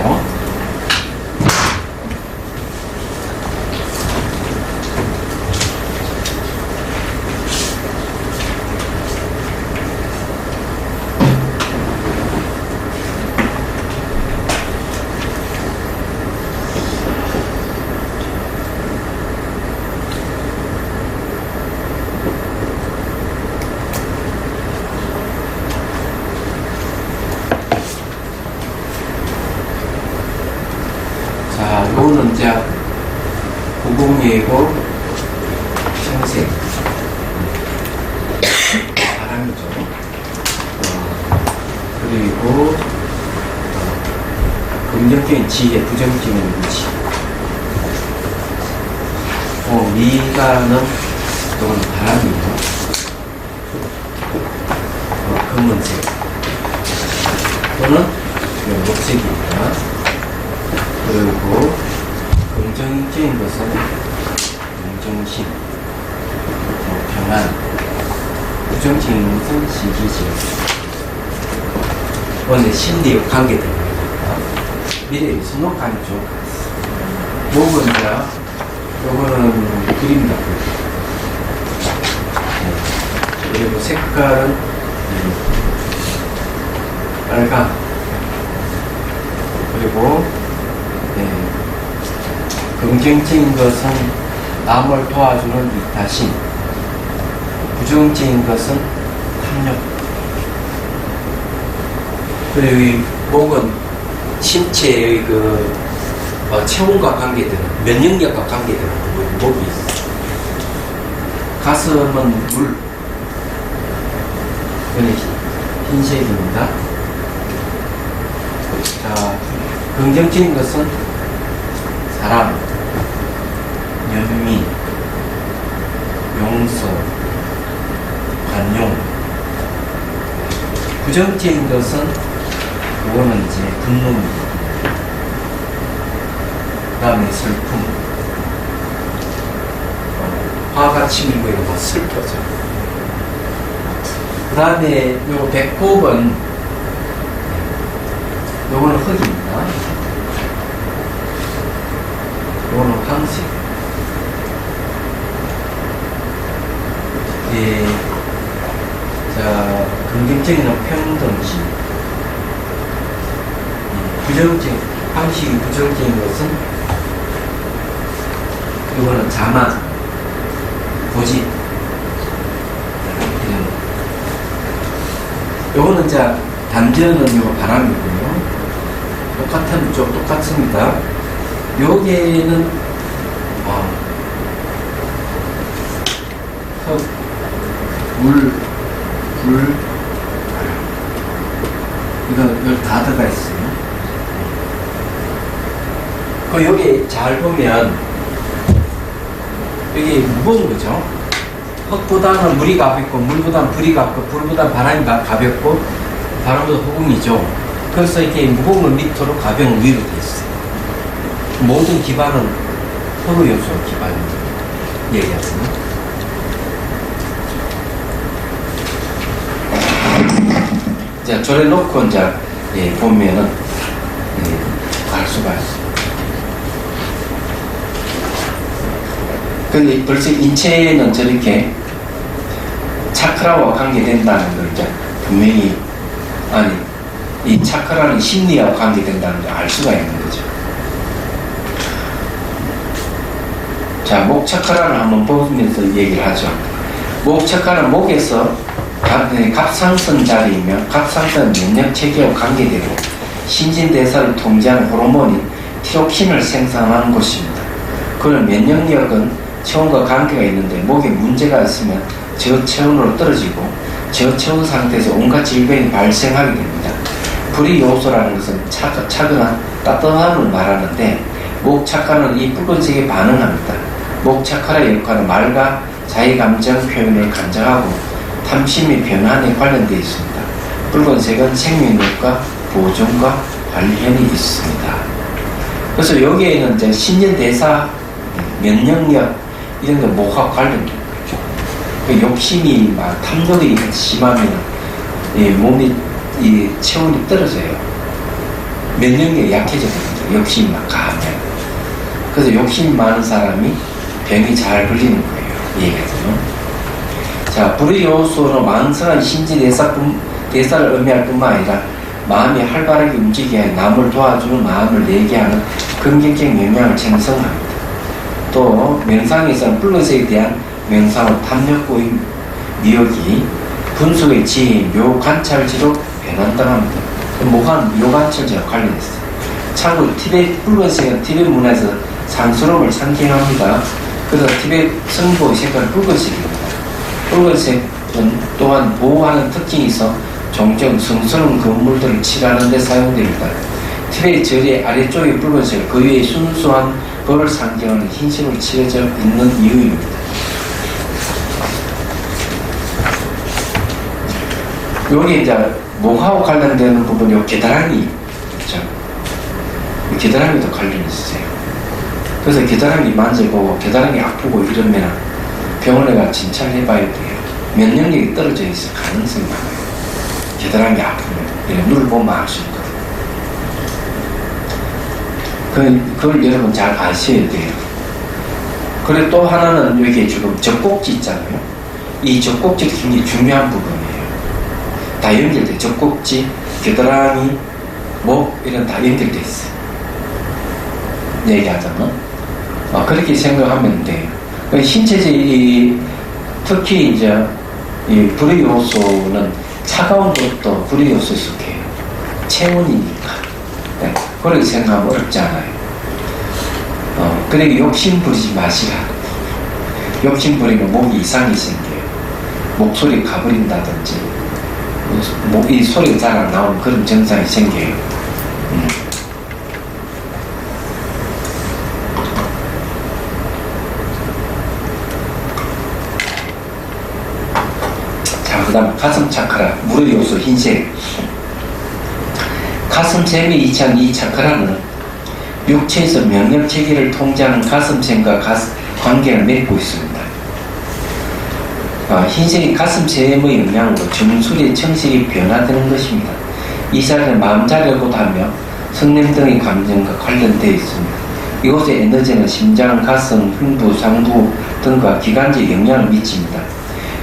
자, 요거는 이제 구공예고 청색 바람이죠. 그리고 긍정적인 지혜, 부정적인 위치. 미가는 이건 바람이고 검은색. 또는 녹색입니다. 그리고 긍정적인 것은 긍정심, 평안, 부정적인 것은 시기심. 오늘 심리와 관계됩니다. 미래에 sun록하는 쪽. 목은 요거는 그림이다. 그리고 색깔은 빨강. 되고, 긍정적인 것은 남을 도와주는 이타심, 부정적인 것은 탐욕. 그리고 이 목은 신체의 체온과 관계되는, 면역력과 관계되는 목이 있어요. 가슴은 물, 흰색입니다. 자, 긍정적인 것은 사랑, 연민, 용서, 관용. 부정적인 것은 이거는 이제 분노입니다. 그 다음에 슬픔, 화가 치밀고 이러고 슬퍼져. 그 다음에 요거 배꼽은 요거는 흙입니다. 요거는 황색. 자, 긍정적인 평등심. 부정적인, 황식이 부정적인 것은 요거는 자만, 고집. 요거는 이제 단전은 요 바람이고요. 똑같습니다. 요게는 흙, 물, 불, 이거 다 들어가 있어요. 여기 잘 보면 여기 무거운 거죠. 흙보다는 물이 가볍고, 물보다는 불이 가볍고, 불보다는 바람이 가볍고, 바람보다 호응이죠. 그래서 이렇게 무거운 건 밑으로 가벼운 건 위로 돼 있어요. 모든 기반은 서로 요소 기반입니다. 얘기하잖아요. 자, 저래 놓고 이제 보면은 알 수가 있어요. 근데 벌써 인체는 저렇게 차크라와 관계된다는 걸 이제 분명히, 이 차크라는 심리와 관계된다는 걸 알 수가 있는 거죠. 자, 목 차크라를 한번 보면서 얘기를 하죠. 목 차크라는 목에서 갑상선 자리이며, 갑상선 면역 체계와 관계되고 신진대사를 통제하는 호르몬인 티로킨을 생산하는 곳입니다. 그런 면역력은 체온과 관계가 있는데, 목에 문제가 있으면 저체온으로 떨어지고 저체온 상태에서 온갖 질병이 발생하게 됩니다. 불의 요소라는 것은 차거나 따뜻함을 말하는데, 목 차크라는 이 붉은색에 반응합니다. 목 차크라의 역할은 말과 자기 감정 표현을 간장하고 탐심의 변환에 관련되어 있습니다. 붉은색은 생명력과 보존과 관련이 있습니다. 그래서 여기에는 이제 신진대사, 면역력 이런 게 목하고 관련이 있죠. 그 욕심이 막 탐욕이 심하면 몸이 체온이 떨어져요. 면역력이 약해져요. 욕심이 막 강하면. 그래서 욕심이 많은 사람이 병이 잘 걸리는 거예요. 얘기하자면. 자, 불의 요소로 왕성한 신진대사를 의미할 뿐만 아니라 마음이 활발하게 움직이게 하여 남을 도와주는 마음을 내게 하는 긍정적 영향을 생성합니다. 또 명상에서는 붉은색에 대한 명상은 탐욕구의 미역이 분석의 지혜인 묘관찰지로 변환당합니다. 목은 묘관찰지와 관련있어요. 참고로 붉은색은 티벳 문화에서 상스러움을 상징합니다. 그래서 티벳 성보의 색깔은 붉은색입니다. 붉은색은 또한 보호하는 특징이 있어 종종 성스러운 건물들을 칠하는 데 사용됩니다. 티벳 절의 아래쪽의 붉은색은 그 위에 순수한 법을 상징하는 흰색으로 칠해져 있는 이유입니다. 여기 이제 목하고 관련되는 부분이 요 겨드랑이 있죠. 겨드랑이도 관련이 있어요. 그래서 겨드랑이 만져보고 겨드랑이 아프고 이러면 병원에 가 진찰해봐야 돼요. 면역력이 떨어져 있을 가능성이 많아요. 겨드랑이 아프면 눈을 보면 알 수 있거든요. 그걸 여러분 잘 아셔야 돼요. 그리고 또 하나는 여기 지금 젖꼭지 있잖아요. 이 젖꼭지가 굉장히 중요한 부분이에요. 다 연결돼. 젖꼭지, 겨드랑이, 목 이런 다 연결돼 있어요. 얘기하자면 그렇게 생각하면 돼요. 신체적 특히 이제 이 불의 요소는 차가운 것도 불의 요소에 속해요. 체온이니까. 네. 그렇게 생각하면 어렵지 않아요. 그러니까 욕심 부리지 마시라. 욕심 부리면 목이 이상이 생겨요. 목소리 가버린다든지 이 소리가 잘 안 나오는 그런 증상이 생겨요. 자, 그 다음 가슴 차크라, 물의 요소 흰색. 가슴샘이 위치한 이 차크라는 육체에서 명령체계를 통제하는 가슴샘과 관계를 맺고 있습니다. 흰색이 가슴샘의 영향으로 정수리의 청색이 변화되는 것입니다. 이 자리는 마음자리라고도 하며 성냄 등의 감정과 관련되어 있습니다. 이곳의 에너지는 심장, 가슴, 흉부, 상부 등과 기관지에 영향을 미칩니다.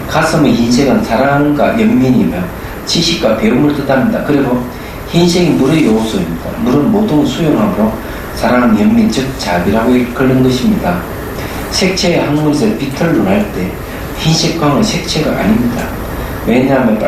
가슴의 흰색은 사랑과 연민이며 지식과 배움을 뜻합니다. 그리고 흰색이 물의 요소입니다. 물은 모든 수용함으로 사랑, 연민, 즉 자비라고 일컫는 것입니다. 색채의 학문에서 빛을 논할 때 흰색광은 색채가 아닙니다. 왜냐하면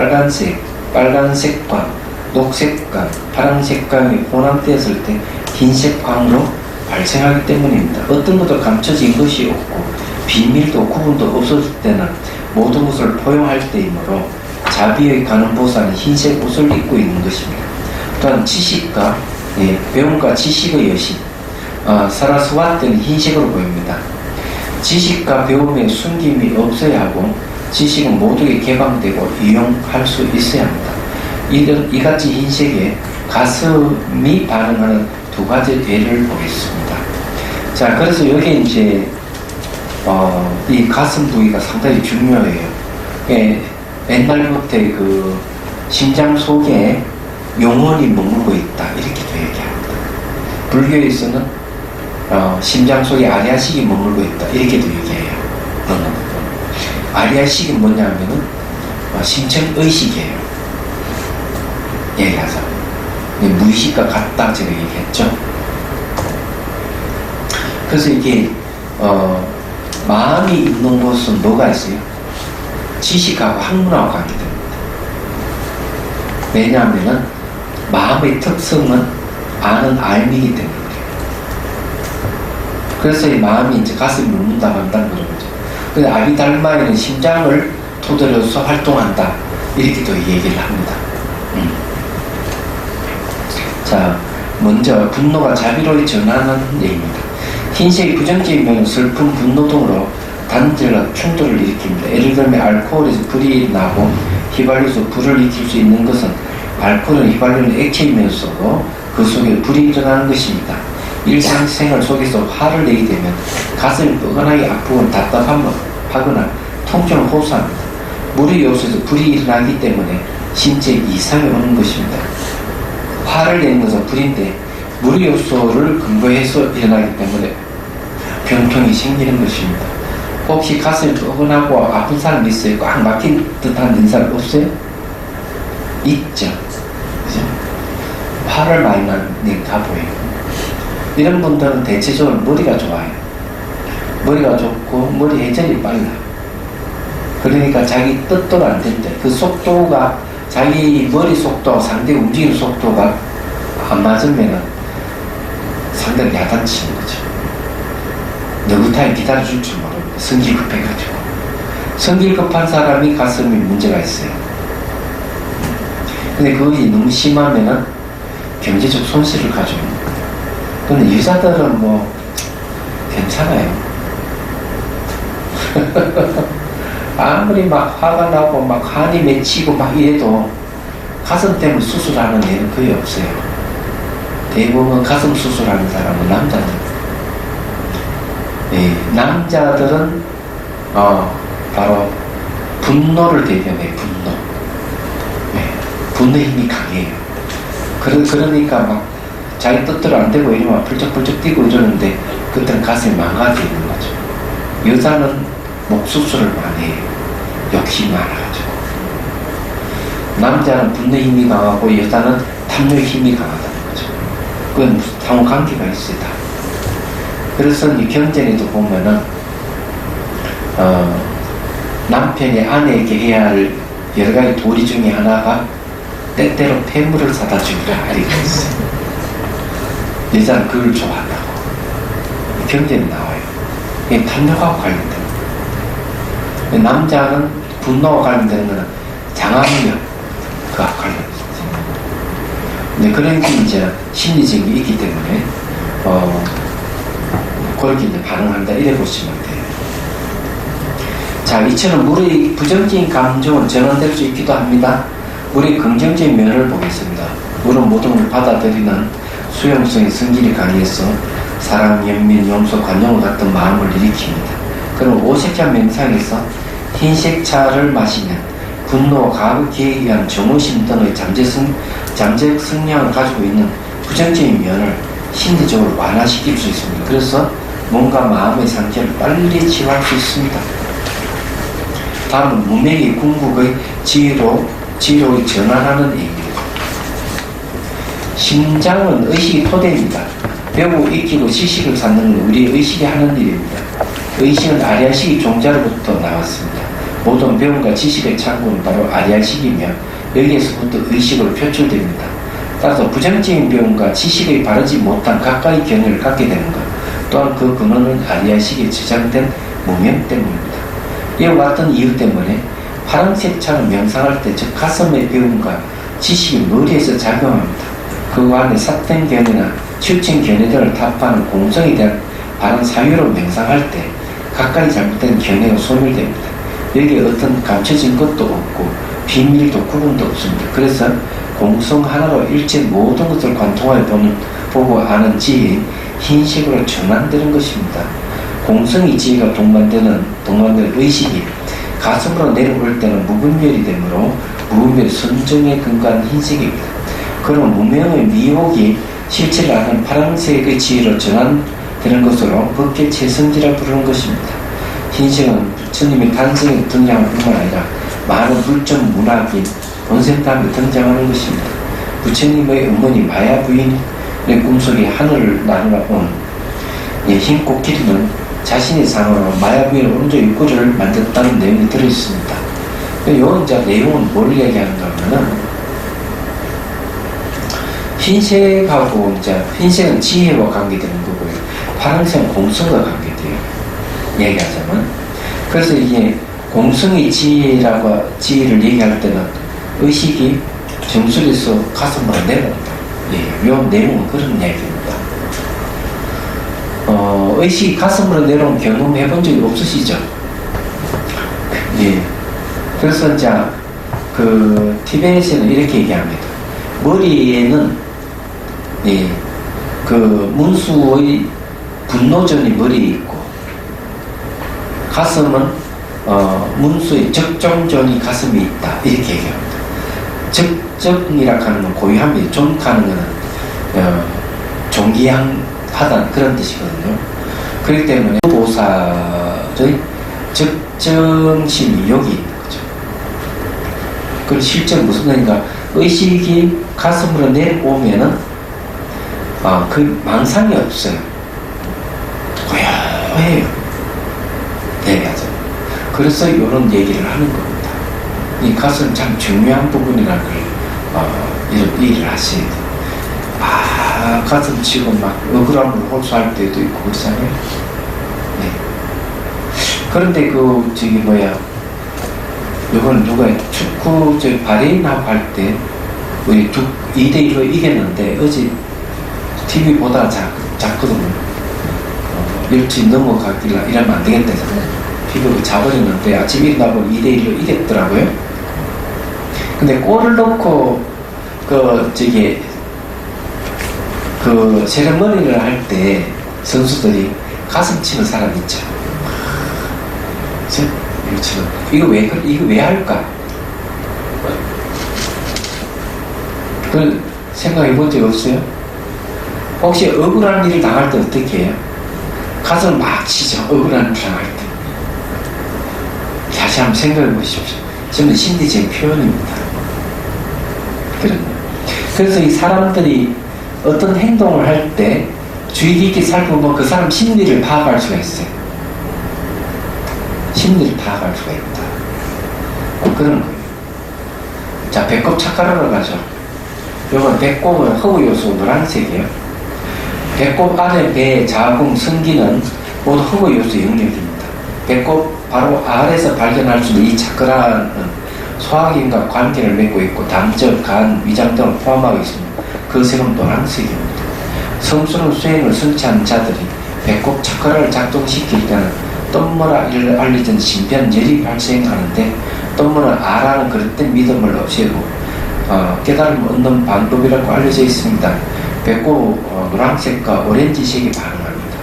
빨간색광, 녹색광, 파란색광이 혼합되었을 때 흰색광으로 발생하기 때문입니다. 어떤 것도 감춰진 것이 없고 비밀도 구분도 없었을 때는 모든 것을 포용할 때이므로 자비의 가는 보살은 흰색 옷을 입고 있는 것입니다. 또한 지식과 배움과 지식의 여신 사라스와트는 흰색으로 보입니다. 지식과 배움에 숨김이 없어야 하고 지식은 모두에게 개방되고 이용할 수 있어야 합니다. 이같이 흰색에 가슴이 반응하는 두 가지 예를 보겠습니다. 자, 그래서 여기 이제 이 가슴 부위가 상당히 중요해요. 옛날부터 그 심장 속에 영혼이 머물고 있다 이렇게도 얘기합니다. 불교에서는 심장 속에 아리아식이 머물고 있다 이렇게도 얘기해요. 아리아식이 뭐냐면은 심층의식이에요. 얘기하자. 무의식과 같다 제가 얘기했죠. 그래서 이게 마음이 있는 곳은 뭐가 있어요? 지식하고 학문하고 관계됩니다. 왜냐하면은 마음의 특성은 아는 알미이기 때문에. 그래서 이 마음이 이제 가슴이 묻는다고 한다는 거죠. 근데 아비달마에는 심장을 토대로 해서 활동한다. 이렇게도 얘기를 합니다. 자, 먼저 분노가 자비로이 전하는 얘기입니다. 흰색이 부정적인 면은 슬픔, 분노 등으로 단절과 충돌을 일으킵니다. 예를 들면 알코올에서 불이 나고 휘발유에서 불을 일으킬 수 있는 것은 알코올은 휘발유는 액체이면서도 그 속에 불이 일어나는 것입니다. 일상생활 속에서 화를 내게 되면 가슴이 뻐근하게 아프거나 답답하거나 통증을 호소합니다. 물의 요소에서 불이 일어나기 때문에 신체에 이상이 오는 것입니다. 화를 내는 것은 불인데 물의 요소를 근거해서 일어나기 때문에 병통이 생기는 것입니다. 혹시 가슴이 뻐근하고 아픈 사람이 있어요? 꽉 막힌 듯한 인상 없어요? 있죠. 그죠? 화를 많이 나는 다 보여요. 이런 분들은 대체적으로 머리가 좋아요. 머리가 좋고 머리 회전이 빨라. 그러니까 자기 뜻대로 안 된다. 그 속도가 자기 머리 속도, 상대 움직이는 속도가 안 맞으면 상대를 야단치는 거죠. 느긋하게 기다려줄 줄 모릅니다. 성질 급해가지고. 성질 급한 사람이 가슴에 문제가 있어요. 근데 그것이 너무 심하면은 경제적 손실을 가져옵니다. 근데 여자들은 뭐 괜찮아요. 아무리 막 화가 나고 막 한이 맺히고 막 이래도 가슴 때문에 수술하는 애는 거의 없어요. 대부분 가슴 수술하는 사람은 남자들. 남자들은 바로 분노를 대변해. 분노의 힘이 강해요. 그러니까 막 자기 뜻대로 안 되고 이러면 펄쩍펄쩍 뛰고 이러는데 그때는 가슴이 망가져 있는 거죠. 여자는 목 수술을 많이 해요. 욕심이 많아가지고. 남자는 분노의 힘이 강하고 여자는 탐욕의 힘이 강하다는 거죠. 그건 상호 관계가 있어요. 다. 그래서 이 경전에도 보면은 남편이 아내에게 해야 할 여러 가지 도리 중에 하나가 때때로 폐물을 사다 주기라 이렇게 있어요. 여자는 그걸 좋아한다고 경전에 나와요. 이게 탐욕하고 관련된 거예요. 남자는 분노와 관련되는 거는 장악력 그와 관련된 거예요. 그런 게 이제 심리적인 게 있기 때문에 그렇게 이제 반응한다 이래 보시면 돼요. 자, 이처럼 물의 부정적인 감정은 전환될 수 있기도 합니다. 물의 긍정적인 면을 보겠습니다. 물은 모든 걸 받아들이는 수용성의 성질이 강해서 사랑, 연민, 용서, 관용을 같은 마음을 일으킵니다. 그럼 오색한 명상에서 흰색 차를 마시면 분노와 과거 기회에 의한 정오심 등의 잠재적 성향을 가지고 있는 부정적인 면을 심리적으로 완화시킬 수 있습니다. 그래서 몸과 마음의 상처를 빨리 치유할 수 있습니다. 다음은 문맥의 궁극의 지혜로 전환하는 얘기입니다. 심장은 의식의 토대입니다. 배우고 익히고 지식을 쌓는 건 우리의 의식이 하는 일입니다. 의식은 아리아식의 종자로부터 나왔습니다. 모든 배움과 지식의 창고는 바로 아리아식이며 여기에서부터 의식으로 표출됩니다. 따라서 부정적인 배움과 지식의 바르지 못한 가까이 견해를 갖게 되는 것 또한 그 근원은 아리아식에 저장된 무명 때문입니다. 이와 같은 이유 때문에 파란색 차를 명상할 때 즉 가슴의 배움과 지식이 머리에서 작용합니다. 그 안에 삿된 견해나 치우친 견해들을 타파하는 공성에 대한 바른 사유로 명상할 때 가까이 잘못된 견해가 소멸됩니다. 여기에 어떤 감춰진 것도 없고 비밀도 구분도 없습니다. 그래서 공성 하나로 일체 모든 것을 관통하여 보고 아는 지혜의 흰색으로 전환되는 것입니다. 공성의 지혜가 동반되는 의식이 가슴으로 내려올 때는 무분별이 되므로 무분별 선정에 근거한 흰색입니다. 그럼 무명의 미혹이 실체를 아는 파란색의 지혜로 전환되는 것으로 법계 최성지라 부르는 것입니다. 흰색은 부처님의 탄생에 등장할 뿐만 아니라 많은 불전 문학인 본생담에 등장하는 것입니다. 부처님의 어머니 마야 부인의 꿈속에 하늘을 나르라 온 흰 코끼리는 자신의 상으로 마야 부인의 오른쪽 입꼬리를 만졌다는 내용이 들어있습니다. 요 이제 내용은 뭘 얘기하는가 하면은 흰색하고 이제 흰색은 지혜와 관계되는 거고요. 파란색은 공성과 관계돼요. 얘기하자면. 그래서 이게 공성의 지혜를 얘기할 때는 의식이 정수리에서 가슴으로 내려온다. 예, 요 내용은 그런 얘기입니다. 의식이 가슴으로 내려온 경험 해본 적이 없으시죠? 예. 그래서 이제 티베트에서는 이렇게 얘기합니다. 머리에는 예, 문수의 분노전이 머리에 있고 가슴은 문수의 적정전이 가슴에 있다 이렇게 얘기합니다. 적정이라 하는 건 고유함이 존하는 것은 존귀하다는 그런 뜻이거든요. 그렇기 때문에 보살의 적정심이 여기 있는 거죠. 그럼 실제 무슨 말인가? 의식이 가슴으로 내려오면은 그 망상이 없어요. 고요해요. 얘기하죠. 그래서 이런 얘기를 하는 겁니다. 이 가슴 참 중요한 부분이라는 걸 이런 일을 하셔야 돼요. 가슴 치고 막 억울함을 호소할 때도 있고 그렇잖아요. 네. 그런데 이건 누가 축구 바레인하고 할 때 우리 2대1로 이겼는데 어제 TV 보다가 잤거든요. 일찍 넘어가길래 이러면 안 되겠다 해서 피부를 자버렸는데 아침 일어나고 2대1로 이겼더라고요. 근데 골을 넣고 세레머니를 할 때 선수들이 가슴 치는 사람 있죠. 이거 왜 할까? 그걸 생각해 본 적 없어요? 혹시 억울한 일을 당할 때 어떻게 해요? 가슴을 막 치죠. 억울한 일을 당할 때. 다시 한번 생각해 보십시오. 저는 심리적인 표현입니다. 그래서 이 사람들이 어떤 행동을 할 때 주의 깊게 살펴보면 그 사람 심리를 파악할 수가 있어요. 심리를 파악할 수가 있다. 그런 거예요. 자, 배꼽 착화로 가죠. 요건 배꼽은 허브 요소 노란색이에요. 배꼽 안에 배, 자궁, 성기는 모두 허브 요소 영역입니다. 배꼽 바로 아래에서 발견할 수 있는 이 차크라는 소화기관과 관계를 맺고 있고 담즙, 간, 위장 등을 포함하고 있습니다. 그 색은 노란색입니다. 성스러운 수행을 성취한 자들이 배꼽 차크라를 작동시킬 때는 덤머라 알려진 신변열이 발생하는데, 덤머는 아라는 그릇된 믿음을 없애고 깨달음을 얻는 방법이라고 알려져 있습니다. 배꼽 노란색과 오렌지색이 반응합니다.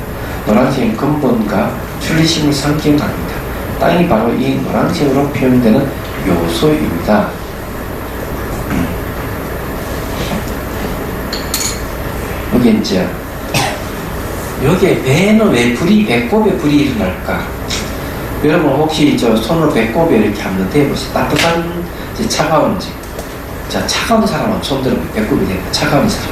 노란색은 근본과 출리심을 상징합니다. 땅이 바로 이 노란색으로 표현되는 요소입니다. 여기 이제 여기에 배는 왜 배꼽에 불이 일어날까? 여러분 혹시 저 손으로 배꼽에 이렇게 한번 대보세요. 따뜻한 차가운지. 자, 차가운 사람은 손 들으면 배꼽이 됩니다. 차가운 사람.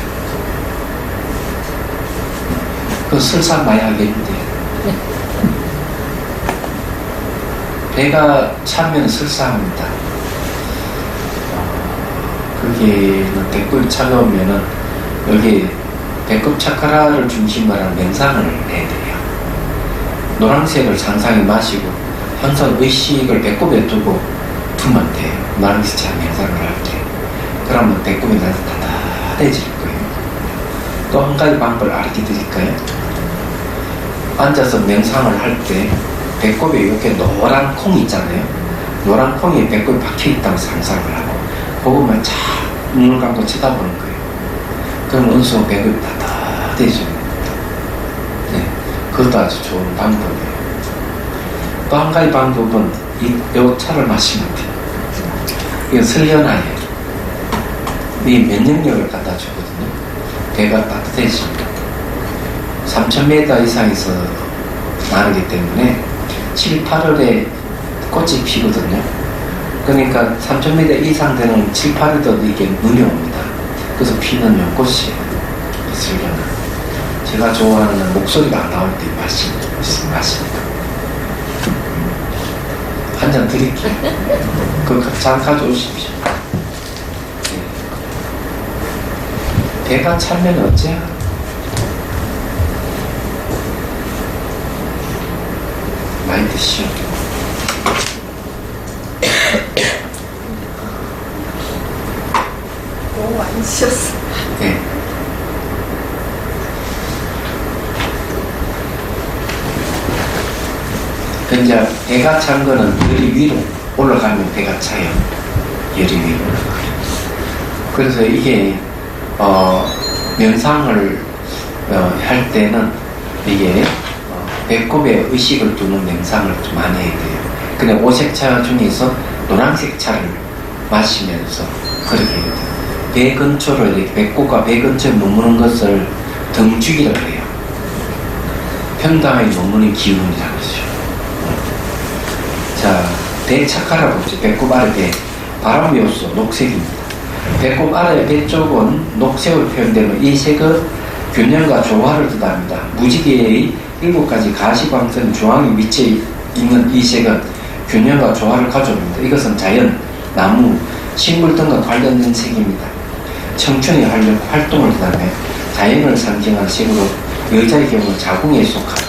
그 설사 많이 하겠는데. 배가 차면 설사합니다. 거기는 배꼽이 차가우면은 여기 배꼽 차크라를 중심으로 한 명상을 해야 돼요. 노란색을 상상해 마시고 항상 의식을 배꼽에 두고 두면 돼요. 노란색 명상을 할 때. 그러면 배꼽이 따뜻해질 거예요. 또 한 가지 방법을 알려 드릴까요? 앉아서 명상을 할 때 배꼽에 이렇게 노란 콩이 있잖아요. 노란 콩이 배꼽에 박혀 있다고 상상을 하고 그것만 쫙 눈을 감고 쳐다보는 거예요. 그럼 은수 배꼽이 따뜻해집니다. 네, 그것도 아주 좋은 방법이에요. 또 한 가지 방법은 이 차를 마시면 돼요. 이건 설련아예요. 이 면역력을 갖다 주거든요. 배가 따뜻해집니다. 3000m 이상에서 나르기 때문에 7, 8월에 꽃이 피거든요. 그러니까 3000m 이상 되는 7, 8월에도 이게 눈이 옵니다. 그래서 피는 연꽃이에요. 설련아. 제가 좋아하는 목소리가 안 나올 때 마십니다. 한 잔 드릴게요. 그 잔 가져오십시오. 배가 차면 어째요? 많이 드시오. 너무 많이 드셨어. 네. 이제 배가 찬 거는 열이 위로 올라가면 배가 차요. 열이 위로 올라가요. 그래서 이게 명상을 할 때는 이게 배꼽에 의식을 두는 명상을 좀 많이 해야 돼요. 근데 오색차 중에서 노란색 차를 마시면서 그렇게 해야 돼요. 배 근처로 이렇게 배꼽과 배 근처에 머무는 것을 등죽이라고 해요. 평당에 머무는 기운이라고 하죠. 자, 배 착하라 보죠. 배꼽 아래 배. 바람 요소 녹색입니다. 배꼽 아래 배 쪽은 녹색으로 표현되는 이 색은 균형과 조화를 뜻합니다. 무지개의 7가지 가시광선 중앙에 위치해 있는 이 색은 균형과 조화를 가져옵니다. 이것은 자연, 나무, 식물 등과 관련된 색입니다. 청춘의 활동을 뜻하며 자연을 상징하는 색으로 여자의 경우 자궁에 속합니다.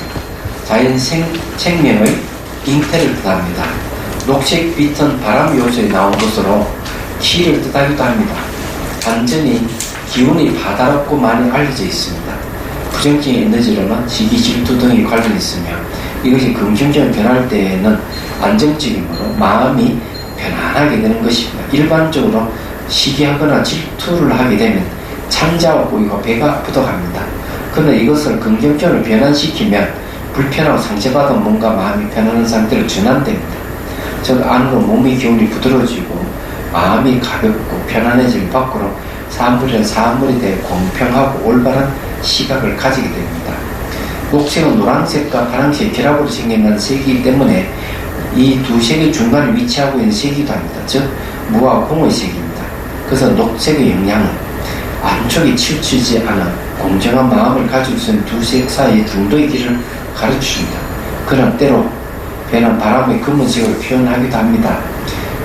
자연 생명의 잉태를 뜻합니다. 녹색빛은 바람 요소에 나온 것으로 키를 뜻하기도 합니다. 반전이 기운이 바다롭고 많이 알려져 있습니다. 부정적인 에너지로는 시기, 질투 등이 관련이 있으며 이것이 긍정적으로 변할 때에는 안정적이므로 마음이 편안하게 되는 것입니다. 일반적으로 시기하거나 질투를 하게 되면 창자가 보이고 배가 아프다고 합니다. 그런데 이것을 긍정적으로 변환시키면 불편하고 상처받은 몸과 마음이 편안한 상태로 전환됩니다. 즉 안으로 몸의 기운이 부드러워지고 마음이 가볍고 편안해질 밖으로 사물이 되어 공평하고 올바른 시각을 가지게 됩니다. 녹색은 노란색과 파란색 결합으로 생겨난 색이기 때문에 이 두 색의 중간에 위치하고 있는 색이기도 합니다. 즉 무와 공의 색입니다. 그래서 녹색의 영향은 안쪽에 치우치지 않아 공정한 마음을 가지고 있는 두 색 사이의 중도의 길을 가르쳐줍니다. 그러나 때로 배는 바람의 검은색을 표현하기도 합니다.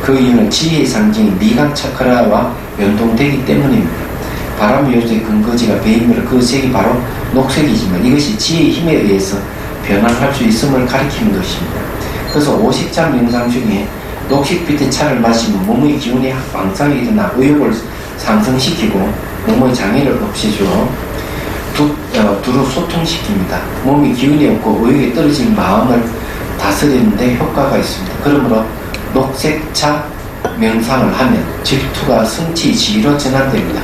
그 이유는 지혜의 상징인 미각 차크라와 연동되기 때문입니다. 바람 요소의 근거지가 배이므로 그 색이 바로 녹색이지만 이것이 지혜의 힘에 의해서 변화할 수 있음을 가리키는 것입니다. 그래서 오식자 명상 중에 녹색빛의 차를 마시면 몸의 기운이 왕성히 일어나 의욕을 상승시키고 몸의 장애를 없애주어 두루 소통시킵니다. 몸이 기운이 없고 의욕이 떨어진 마음을 다스리는 데 효과가 있습니다. 그러므로 녹색차 명상을 하면 질투가 성취 지위로 전환됩니다.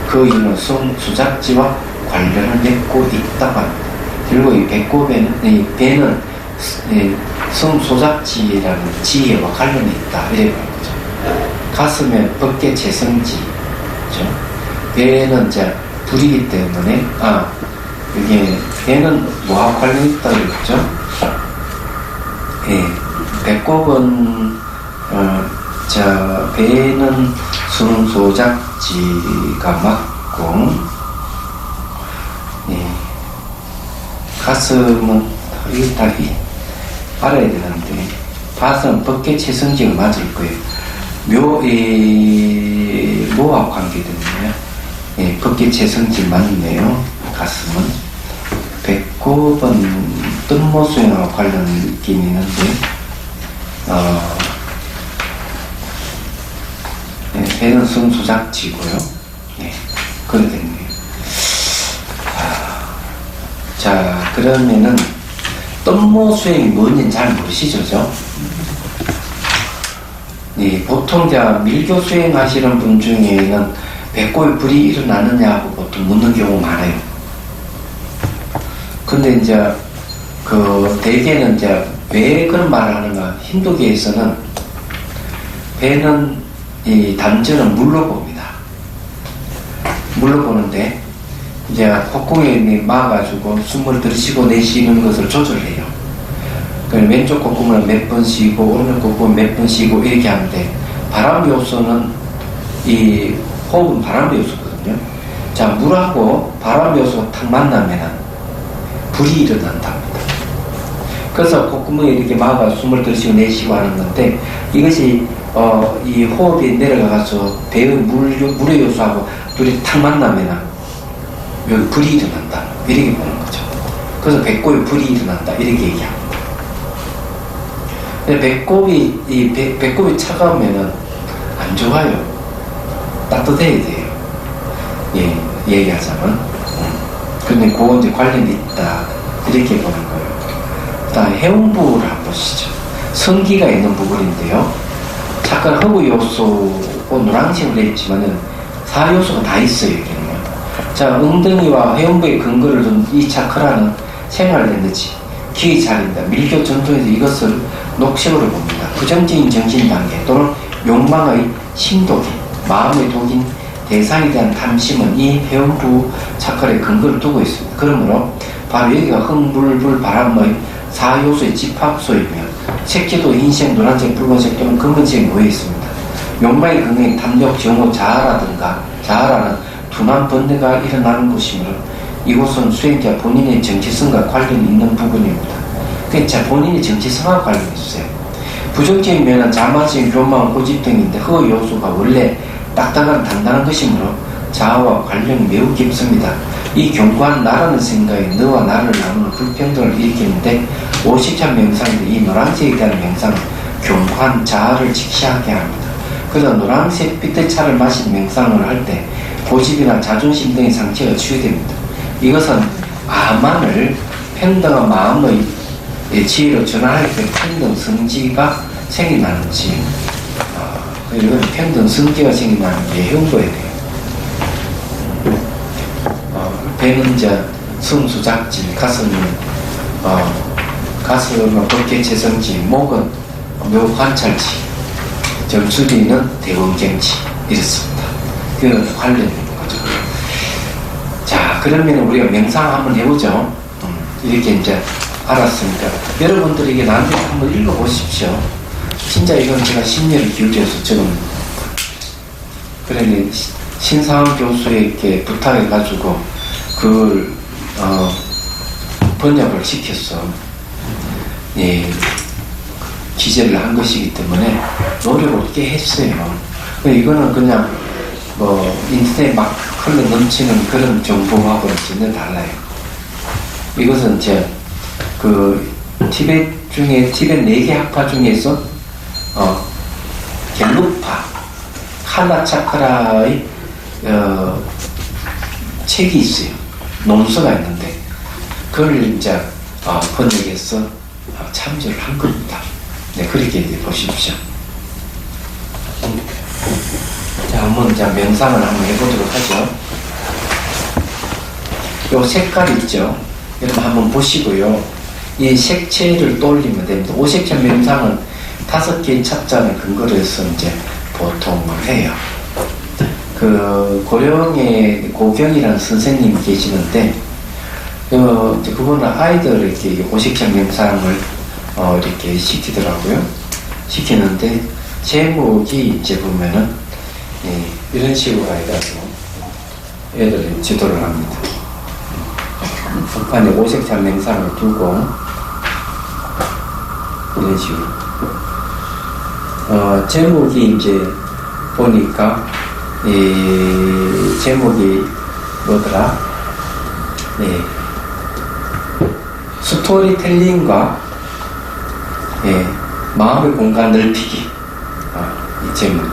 그 이유는 성수작지와 관련을 맺고 있다고 합니다. 그리고 이 배는 성소작지라는 지혜와 관련이 있다 이렇게 보는 거죠. 가슴에 법계 재성지, 그렇죠? 배는 이제 불이기 때문에 이게 배는 뭐와 관련이 있다고 그랬죠? 예, 배꼽은 배는 성소작지가 맞고, 예, 가슴은 이게 다 알아야 되는데 가슴은 법계 체성지가 맞을 거예요. 묘와 관계되네요. 예, 법계 체성지 맞네요. 가슴은. 배꼽은 뜬모수행하고 관련 느낌이 있는데 예, 배는 성수작지고요. 예, 그렇게 됐네요. 자, 그러면은 뜬모 수행이 뭔지 잘 모르시죠? 네, 보통 밀교 수행하시는 분 중에는 배꼽에 불이 일어나느냐고 보통 묻는 경우가 많아요. 근데 이제 대개는 왜 그런 말을 하는가? 힌두교에서는 배는 이 단전은 물로 봅니다. 물로 보는데 이제 콧구멍에 막아가지고 숨을 들이쉬고 내쉬는 것을 조절해요. 왼쪽 콧구멍을 몇 번 쉬고 오른쪽 콧구멍 몇 번 쉬고 이렇게 하는데 바람 요소는 이 호흡은 바람 요소거든요. 자, 물하고 바람 요소가 탁 만나면 불이 일어난답니다. 그래서 콧구멍에 이렇게 막아 숨을 들이쉬고 내쉬고 하는 건데 이것이 이 호흡이 내려가서 배의 물의 요소하고 둘이 탁 만나면 여기 불이 일어난다 이렇게 보는 거죠. 그래서 배꼽에 불이 일어난다 이렇게 얘기합니다. 근데 배꼽이 차가우면은 안 좋아요. 따뜻해야 돼요. 예, 얘기하자면. 근데 그건 이제 관련이 있다 이렇게 보는 거예요. 그다음 해운부를 한번 보시죠. 성기가 있는 부분인데요. 잠깐 허브 요소고 노란색으로 되어 있지만은 4요소가 다 있어요. 여기는. 자, 엉덩이와 해운부의 근거를 둔 이 차크라는 생활 에너지, 기의 자리입니다. 밀교 전통에서 이것을 녹색으로 봅니다. 부정적인 정신 단계 또는 욕망의 심독인, 마음의 독인 대상에 대한 탐심은 이 해운부 차크라의 근거를 두고 있습니다. 그러므로 바로 여기가 흙물불 바람의 4요소의 집합소이며 색채도 흰색, 노란색, 붉은색 또는 검은색이 모여 있습니다. 욕망의 근거인 탐욕, 정오, 자아라는 둔한 번뇌가 일어나는 곳이므로 이곳은 수행자 본인의 정체성과 관련이 있는 부분입니다. 그러니까 본인의 정체성과 관련이 있어요. 부정적인 면은 자만적인 교만, 고집 등인데 그 요소가 원래 딱딱한 단단한 것이므로 자아와 관련이 매우 깊습니다. 이 견고한 나라는 생각이 너와 나를 나누는 불평등을 일으키는데 오식자 명상인데 이 노란색에 대한 명상은 견고한 자아를 직시하게 합니다. 그래서 노란색 빛의 차를 마신 명상을 할 때 고집이나 자존심 등의 상처가 치유됩니다. 이것은 아만을 평등한 마음의 지혜로 전환할 때 평등 성지가 생겨나는지 이건 평등 성지가 생겨나는 게 해운부에 돼요. 배는 이제 성수작지, 가슴은 법계 재성지, 목은 묘관찰지, 점수리는 대원경지 이렇습니다. 그 관련이 있는 거죠. 자, 그러면 우리가 명상 한번 해보죠. 이렇게 이제 알았으니까 여러분들에게 나한테 한번 읽어보십시오. 진짜 이건 제가 심려를 기울여서 적은 그러니 신상한 교수에게 부탁해가지고 그걸 번역을 시켰어. 예, 기재를 한 것이기 때문에 노력을 꽤 했어요. 이거는 그냥 인터넷 막 흘러 넘치는 그런 정보하고는 전혀 달라요. 이것은 이제 티벳 중에 티벳 4개 학파 중에서 갤루파 칼라차크라의 책이 있어요. 논서가 있는데 그걸 이제 번역해서 참조를 한 겁니다. 네, 그렇게 이제 보십시오. 자, 한번 이제 명상을 한번 해보도록 하죠. 요 색깔 있죠? 여러분 한번 보시고요. 이 색채를 떠올리면 됩니다. 오색채 명상은 5개의 첩자를 근거로 해서 이제 보통을 해요. 고령의 고경이라는 선생님이 계시는데, 그분은 아이들에게 오색채 명상을 이렇게 시키더라고요. 시키는데, 제목이 이제 보면은, 이런 식으로 해가지고 애들이 지도를 합니다. 북한에 오색채 명상을 두고, 이런 식으로. 제목이 이제 보니까, 제목이 뭐더라? 스토리텔링과 마음의 공간 넓히기. 이 제목.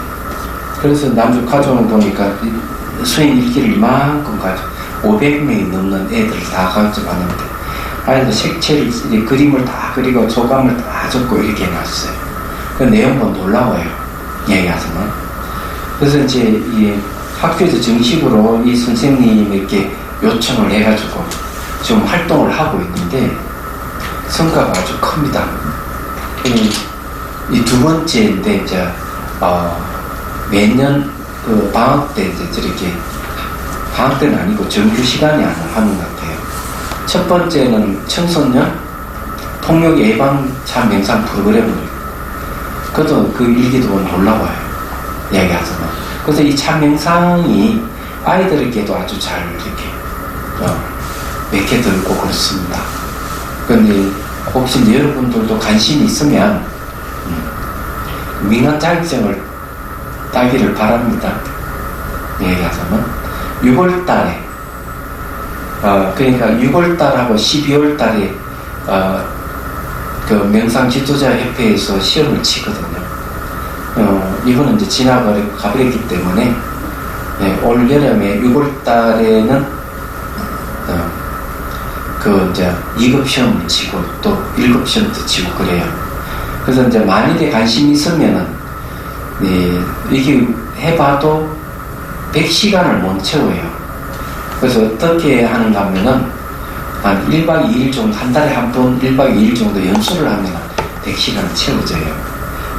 그래서 남주 가정을 보니까 수행 일기를 이만큼 가지고 500명이 넘는 애들을 다 가져가는데 아이들 색채를 그림을 다 그리고 소감을 다 적고 이렇게 해놨어요. 그 내용은 놀라워요. 얘기하자면. 그래서 이제 이 학교에서 정식으로 이 선생님에게 요청을 해가지고 지금 활동을 하고 있는데 성과가 아주 큽니다. 이 2번째인데 이제 매년 방학 때 이제 저렇게 방학 때는 아니고 정규 시간이 하는 것 같아요. 첫 번째는 청소년 폭력 예방차 명상 프로그램을 그것도 그 일기도 놀라워요. 이야기하자면. 그래서 이 참명상이 아이들에게도 아주 잘 이렇게 맥혀들고 그렇습니다. 그런데 혹시 여러분들도 관심이 있으면 민간 자격증을 따기를 바랍니다. 얘기하자면 6월달에 그러니까 6월달하고 12월달에 그 명상 지도자 협회에서 시험을 치거든요. 이거는 이제 가버렸기 때문에 올 여름에 6월달에는 이제 2급 시험을 치고 또 1급 시험도 치고 그래요. 그래서 이제 만일에 관심이 있으면은 이게 해봐도 100시간을 못 채워요. 그래서 어떻게 하는가 하면은 한 1박 2일 정도, 한 달에 한 번 1박 2일 정도 연수를 하면 100시간을 채워져요.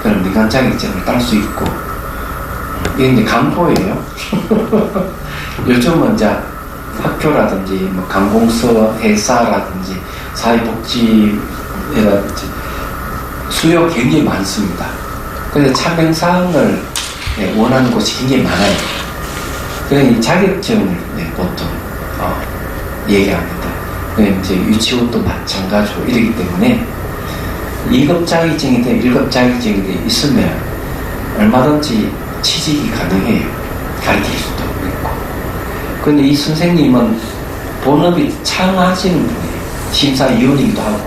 그럼 민간 자격증을 딸 수 있고, 이게 이제 강포예요. 요즘은 이제 학교라든지, 뭐 관공서, 회사라든지, 사회복지라든지, 수요 굉장히 많습니다. 그래서 참명상을 원하는 곳이 굉장히 많아요. 그래서 이 자격증을 보통 얘기합니다. 이제 유치원도 마찬가지고 이러기 때문에 2급 자격증이든 1급 자격증이 있으면 얼마든지 취직이 가능해요. 가르칠 수도 있고. 근데 이 선생님은 본업이 창하시는 분이에요. 심사위원이기도 하고.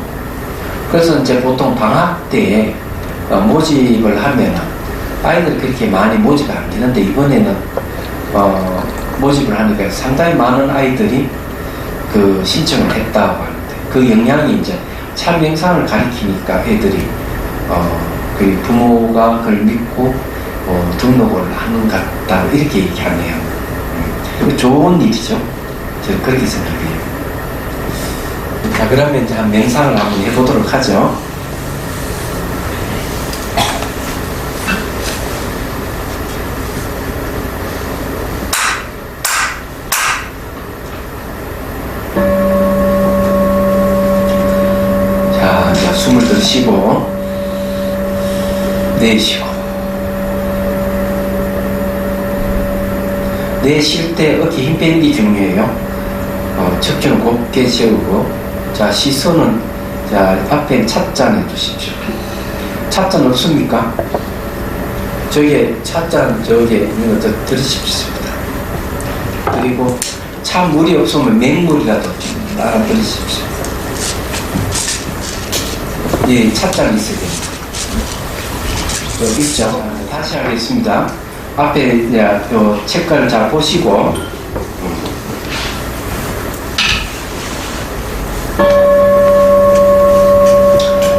그래서 이제 보통 방학 때에 모집을 하면 아이들이 그렇게 많이 모집이 안 되는데 이번에는 모집을 하니까 상당히 많은 아이들이 그 신청을 했다고 하는데 그 영향이 이제 참명상을 가리키니까 애들이 그 부모가 그걸 믿고 등록을 하는 것 같다 이렇게 얘기하네요. 좋은 일이죠. 저는 그렇게 생각해요. 자, 그러면 이제 한 명상을 한번 해보도록 하죠. 자, 이제 숨을 들이쉬고 내쉬고 내쉴 때 어깨 힘 빼는 게 중요해요. 척추는 곱게 세우고, 자, 시선은, 자, 앞에 찻잔 해두십시오. 찻잔 없습니까? 저기, 찻잔, 저기 있는 거 들으십시오. 그리고 차 물이 없으면 맹물이라도 좀 따라 들으십시오. 예, 찻잔이 있어야 됩니다. 여기 있죠? 다시 하겠습니다. 앞에 이제 요 책가를 잘 보시고,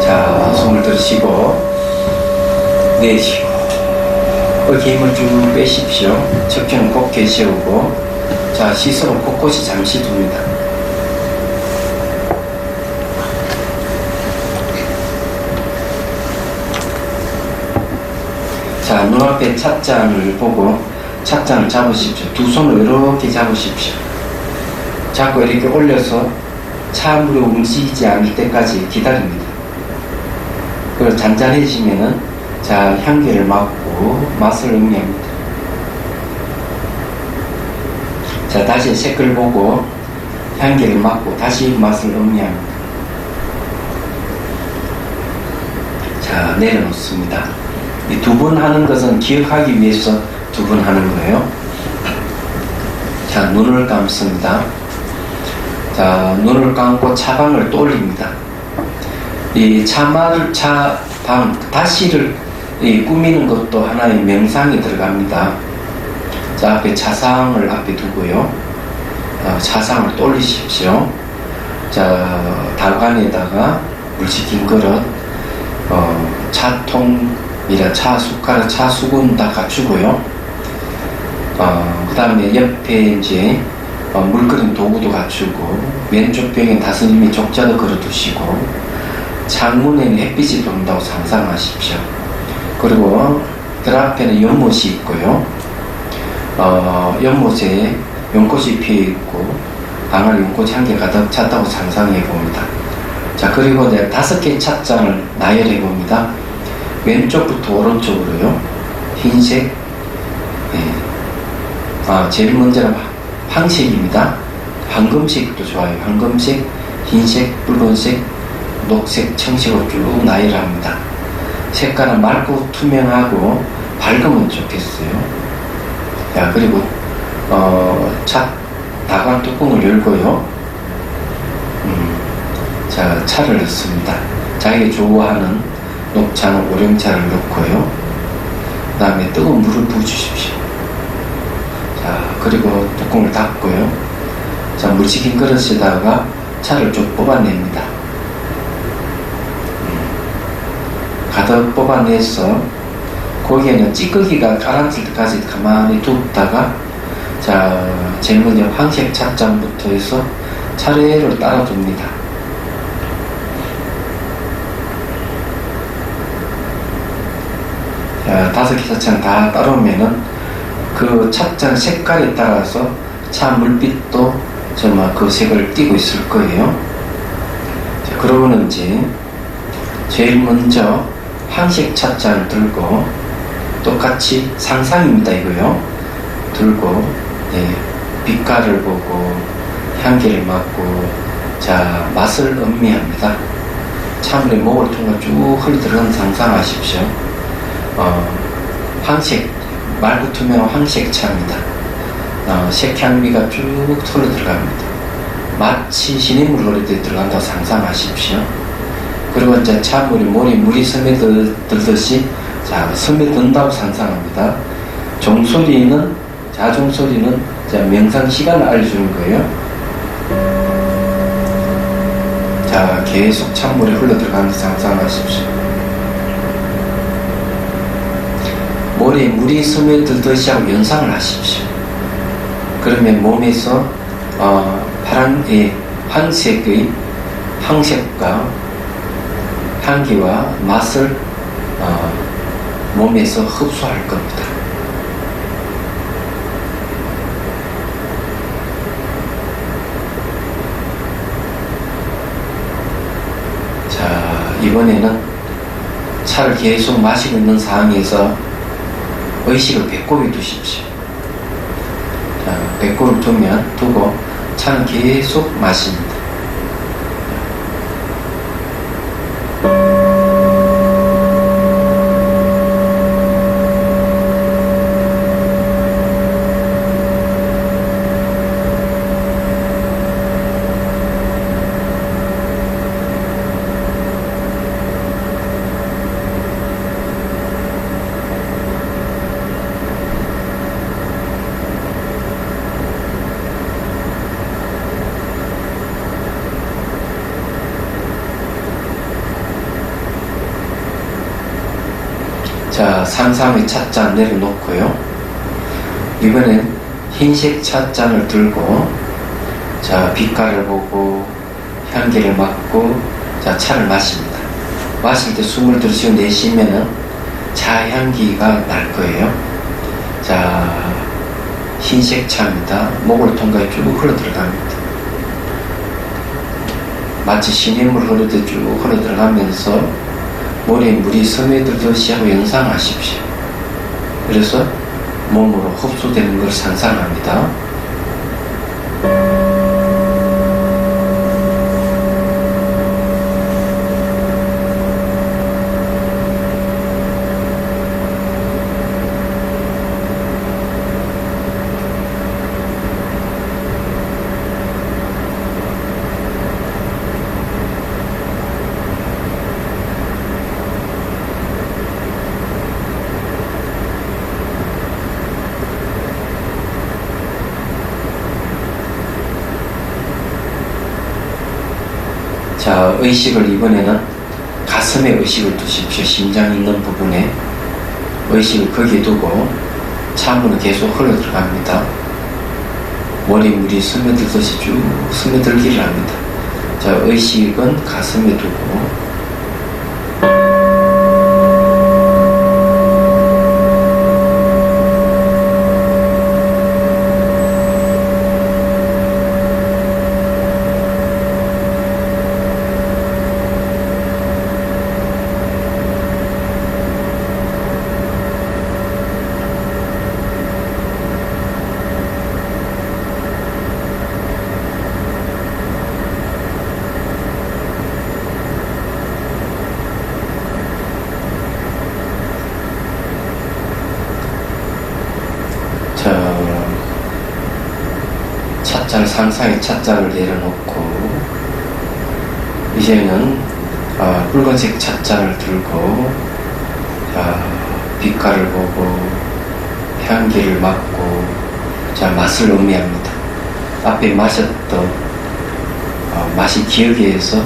자, 숨을 들이쉬고 내쉬고, 어깨 힘을 쭉 빼십시오. 척추는 곱게 세우고, 자, 시선은 곳곳이 잠시 둡니다. 자, 눈앞에 찻잔을 보고 찻잔을 잡으십시오. 두 손을 이렇게 잡으십시오. 잡고 이렇게 올려서 차물이 움직이지 않을 때까지 기다립니다. 그리고 잔잔해지면은, 자, 향기를 맡고 맛을 음미합니다. 자, 다시 색을 보고 향기를 맡고 다시 맛을 음미합니다. 자, 내려놓습니다. 이 두 번 하는 것은 기억하기 위해서 두 번 하는 거예요. 자, 눈을 감습니다. 자, 눈을 감고 차방을 또 올립니다. 이 차방, 다시를 꾸미는 것도 하나의 명상이 들어갑니다. 자, 앞에 차상을 앞에 두고요. 차상을 또 올리십시오. 자, 달관에다가 물 식힌 그릇, 차통이라 차 숟가락, 차 수건 다 갖추고요. 그 다음에 옆에 이제 물 끓인 도구도 갖추고, 왼쪽 벽에 다스님이 족자도 걸어두시고, 창문에는 햇빛이 들어온다고 상상하십시오. 그리고 그 앞에는 연못이 있고요. 연못에 연꽃이 피어있고, 방안에 연꽃이 한 개 가득 찼다고 상상해 봅니다. 자, 그리고 이제 5개 찻잔을 나열해 봅니다. 왼쪽부터 오른쪽으로요. 흰색, 제일 먼저는 황색입니다. 황금색도 좋아요. 황금색, 흰색, 붉은색, 녹색, 청색으로 쭉 나열합니다. 색깔은 맑고 투명하고 밝으면 좋겠어요. 자, 그리고 차 다관 뚜껑을 열고요. 자, 차를 넣습니다. 자기가 좋아하는 녹차나 오령차를 넣고요. 그 다음에 뜨거운 물을 부어주십시오. 자, 그리고 뚜껑을 닫고요. 자, 물 식힌 그릇에다가 차를 쭉 뽑아냅니다. 가득 뽑아내서 거기에는 찌꺼기가 가라앉을 때까지 가만히 둡다가, 자, 제일 먼저 황색 찻잔부터 해서 차례로 따라줍니다. 자, 5개 찻잔 다 따르면은 그 찻잔 색깔에 따라서 차 물빛도 정말 그 색을 띠고 있을 거예요. 자, 그러고는 이제 제일 먼저 황색 찻잔을 들고, 똑같이 상상입니다, 이거요. 들고, 빛깔을 보고, 향기를 맡고, 자, 맛을 음미합니다. 차물에 목을 통해 쭉 흘러들어가는 상상하십시오. 황색, 맑고 투명한 황색 차입니다. 색향미가 쭉 흘러들어갑니다. 마치 시냇물 노래에 들어간다고 상상하십시오. 그리고 이제 차물이 물이 스며들듯이, 자, 스며든다고 상상합니다. 종소리는, 자종소리는 자, 명상 시간을 알려주는 거예요. 자, 계속 찬물이 흘러들어가는 상상하십시오. 머리에 물이 스며들듯이 하고 연상을 하십시오. 그러면 몸에서 황색과 향기와 맛을 몸에서 흡수할 겁니다. 자, 이번에는 차를 계속 마시고 있는 상황에서 의식을 배꼽에 두십시오. 100골을 두고 차는 계속 마십니다. 자, 상상의 찻잔 내려놓고요. 이번엔 흰색 찻잔을 들고, 자, 빛깔을 보고, 향기를 맡고, 자, 차를 마십니다. 마실 때 숨을 들이쉬고 내쉬면은 차 향기가 날 거예요. 자, 흰색 차입니다. 목을 통과해 쭉 흘러 들어갑니다. 마치 시냇물 흐르듯 쭉 흘러 들어가면서 머리에 물이 스며들듯이 하고 연상하십시오. 그래서 몸으로 흡수되는 걸 상상합니다. 자, 의식을 이번에는 가슴에 의식을 두십시오. 심장 있는 부분에 의식을 거기에 두고 차문은 계속 흘러 들어갑니다. 머리 물이 스며들듯이 쭉 스며들기를 합니다. 자, 의식은 가슴에 두고 찻잔, 상상의 찻잔을 내려놓고 이제는 붉은색 찻잔을 들고 빛깔을 보고 향기를 맡고 자, 맛을 음미합니다. 앞에 마셨던 맛이 기억에 의해서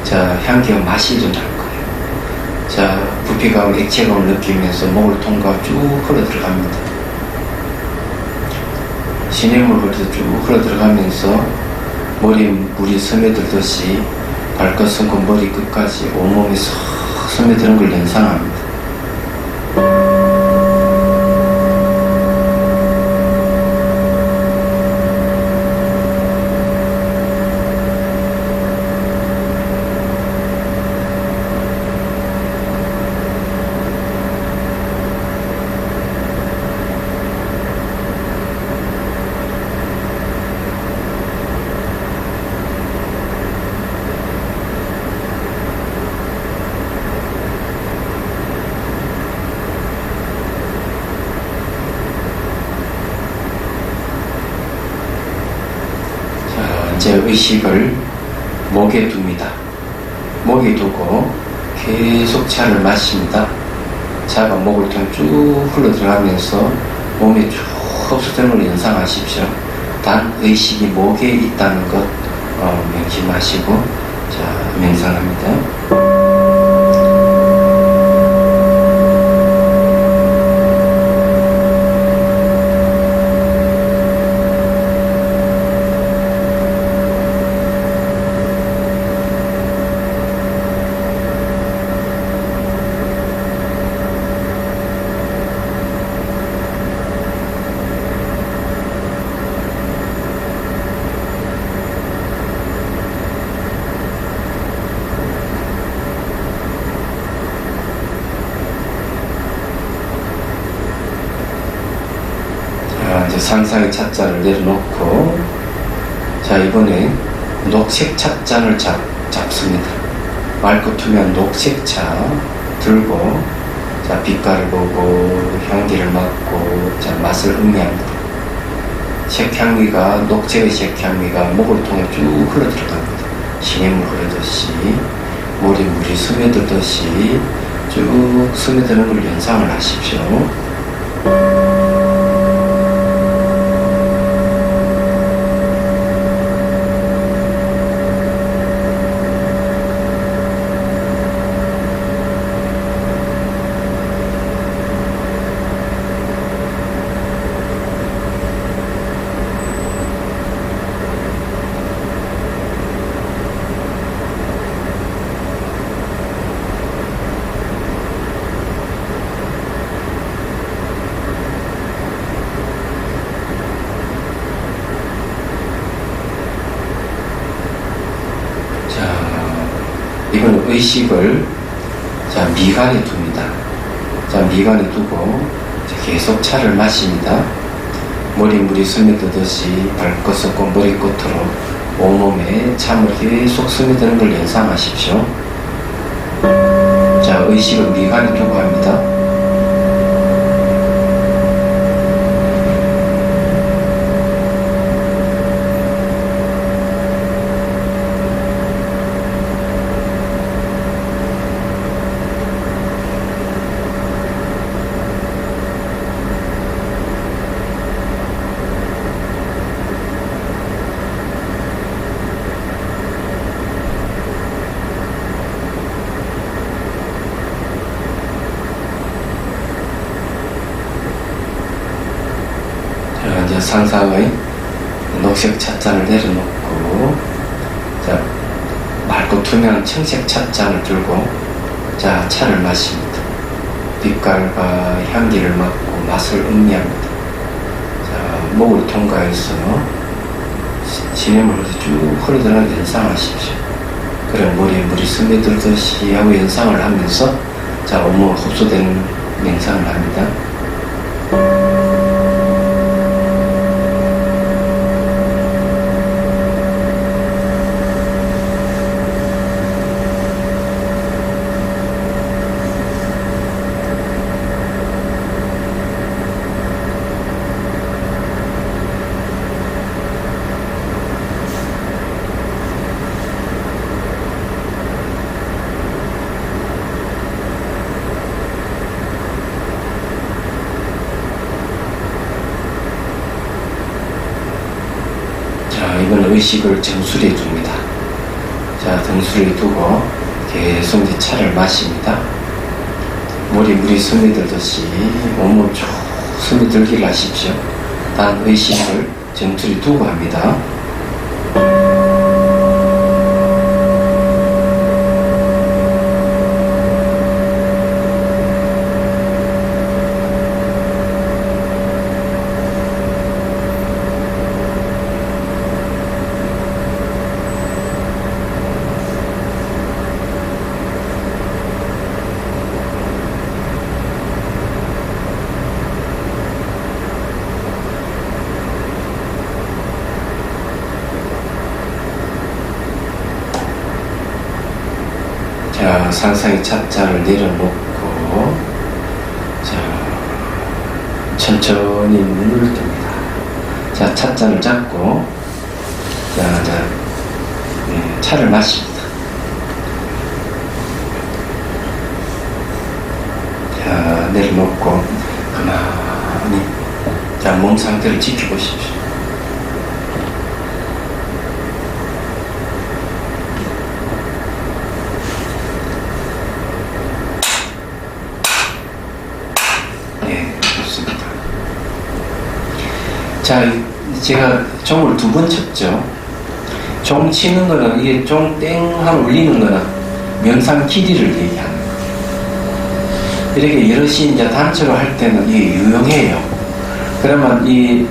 자, 향기와 맛이 일어날 거예요. 자, 부피감을 액체감을 느끼면서 목을 통과 쭉 흘러 들어갑니다. 시냇물 흐르듯 쭉 흘러 들어가면서 머리에 물이 스며들듯이 발끝 손끝 머리 끝까지 온몸에 쏙 스며드는 걸 연상합니다. 이제 의식을 목에 둡니다. 목에 두고 계속 차를 마십니다. 차가 목을 통해 쭉 흘러 들어가면서 몸에 쭉 흡수되는 걸 연상하십시오. 단 의식이 목에 있다는 것 명심하시고 자, 명상합니다. 상상의 찻잔을 내려놓고, 자, 이번에 녹색 찻잔을 잡습니다. 맑고 투명한 녹색 차 들고, 자, 빛깔을 보고 향기를 맡고, 자, 맛을 음미합니다. 색향기가, 녹색의 색향기가 목을 통해 쭉 흘러 들어갑니다. 시냇물 흐르듯이, 물이 스며들듯이 쭉 스며드는 걸 연상을 하십시오. 이건 의식을, 자, 미간에 둡니다. 자, 미간에 두고 계속 차를 마십니다. 물이 스며들듯이 발끝으로 머리끝으로 온몸에 참을 계속 스며드는 걸 연상하십시오. 자, 의식을 미간에 두고 합니다. 이제 상상의 녹색 찻잔을 내려놓고, 자, 맑고 투명한 청색 찻잔을 들고, 자, 차를 마십니다. 빛깔과 향기를 맡고 맛을 음미합니다. 자, 목을 통과해서 시냇물로 쭉 흐르도록 연상하십시오. 그래, 물이 스며들듯이 하고 연상을 하면서, 자, 온몸 흡수되는 연상을 합니다. 이번 의식을 정수리에 둡니다. 자, 등수리에 두고 계속 이제 차를 마십니다. 물이 스며들듯이 온몸 쭉 스며들기를 하십시오. 단 의식을 정수리에 두고 합니다. 자, 상상의 찻잔을 내려놓고, 자, 천천히 눈을 뜹니다. 자, 찻잔을 잡고, 자, 차를 마십니다. 자, 내려놓고, 가만히, 자, 몸 상태를 지켜보십시오. 자, 제가 종을 2번 쳤죠. 종 치는 거는, 이게 종 땡 하고 울리는 거는 명상 길이를 얘기하는 거예요. 이렇게 여럿이 이제 단체로 할 때는 이게 유용해요. 그러면 이,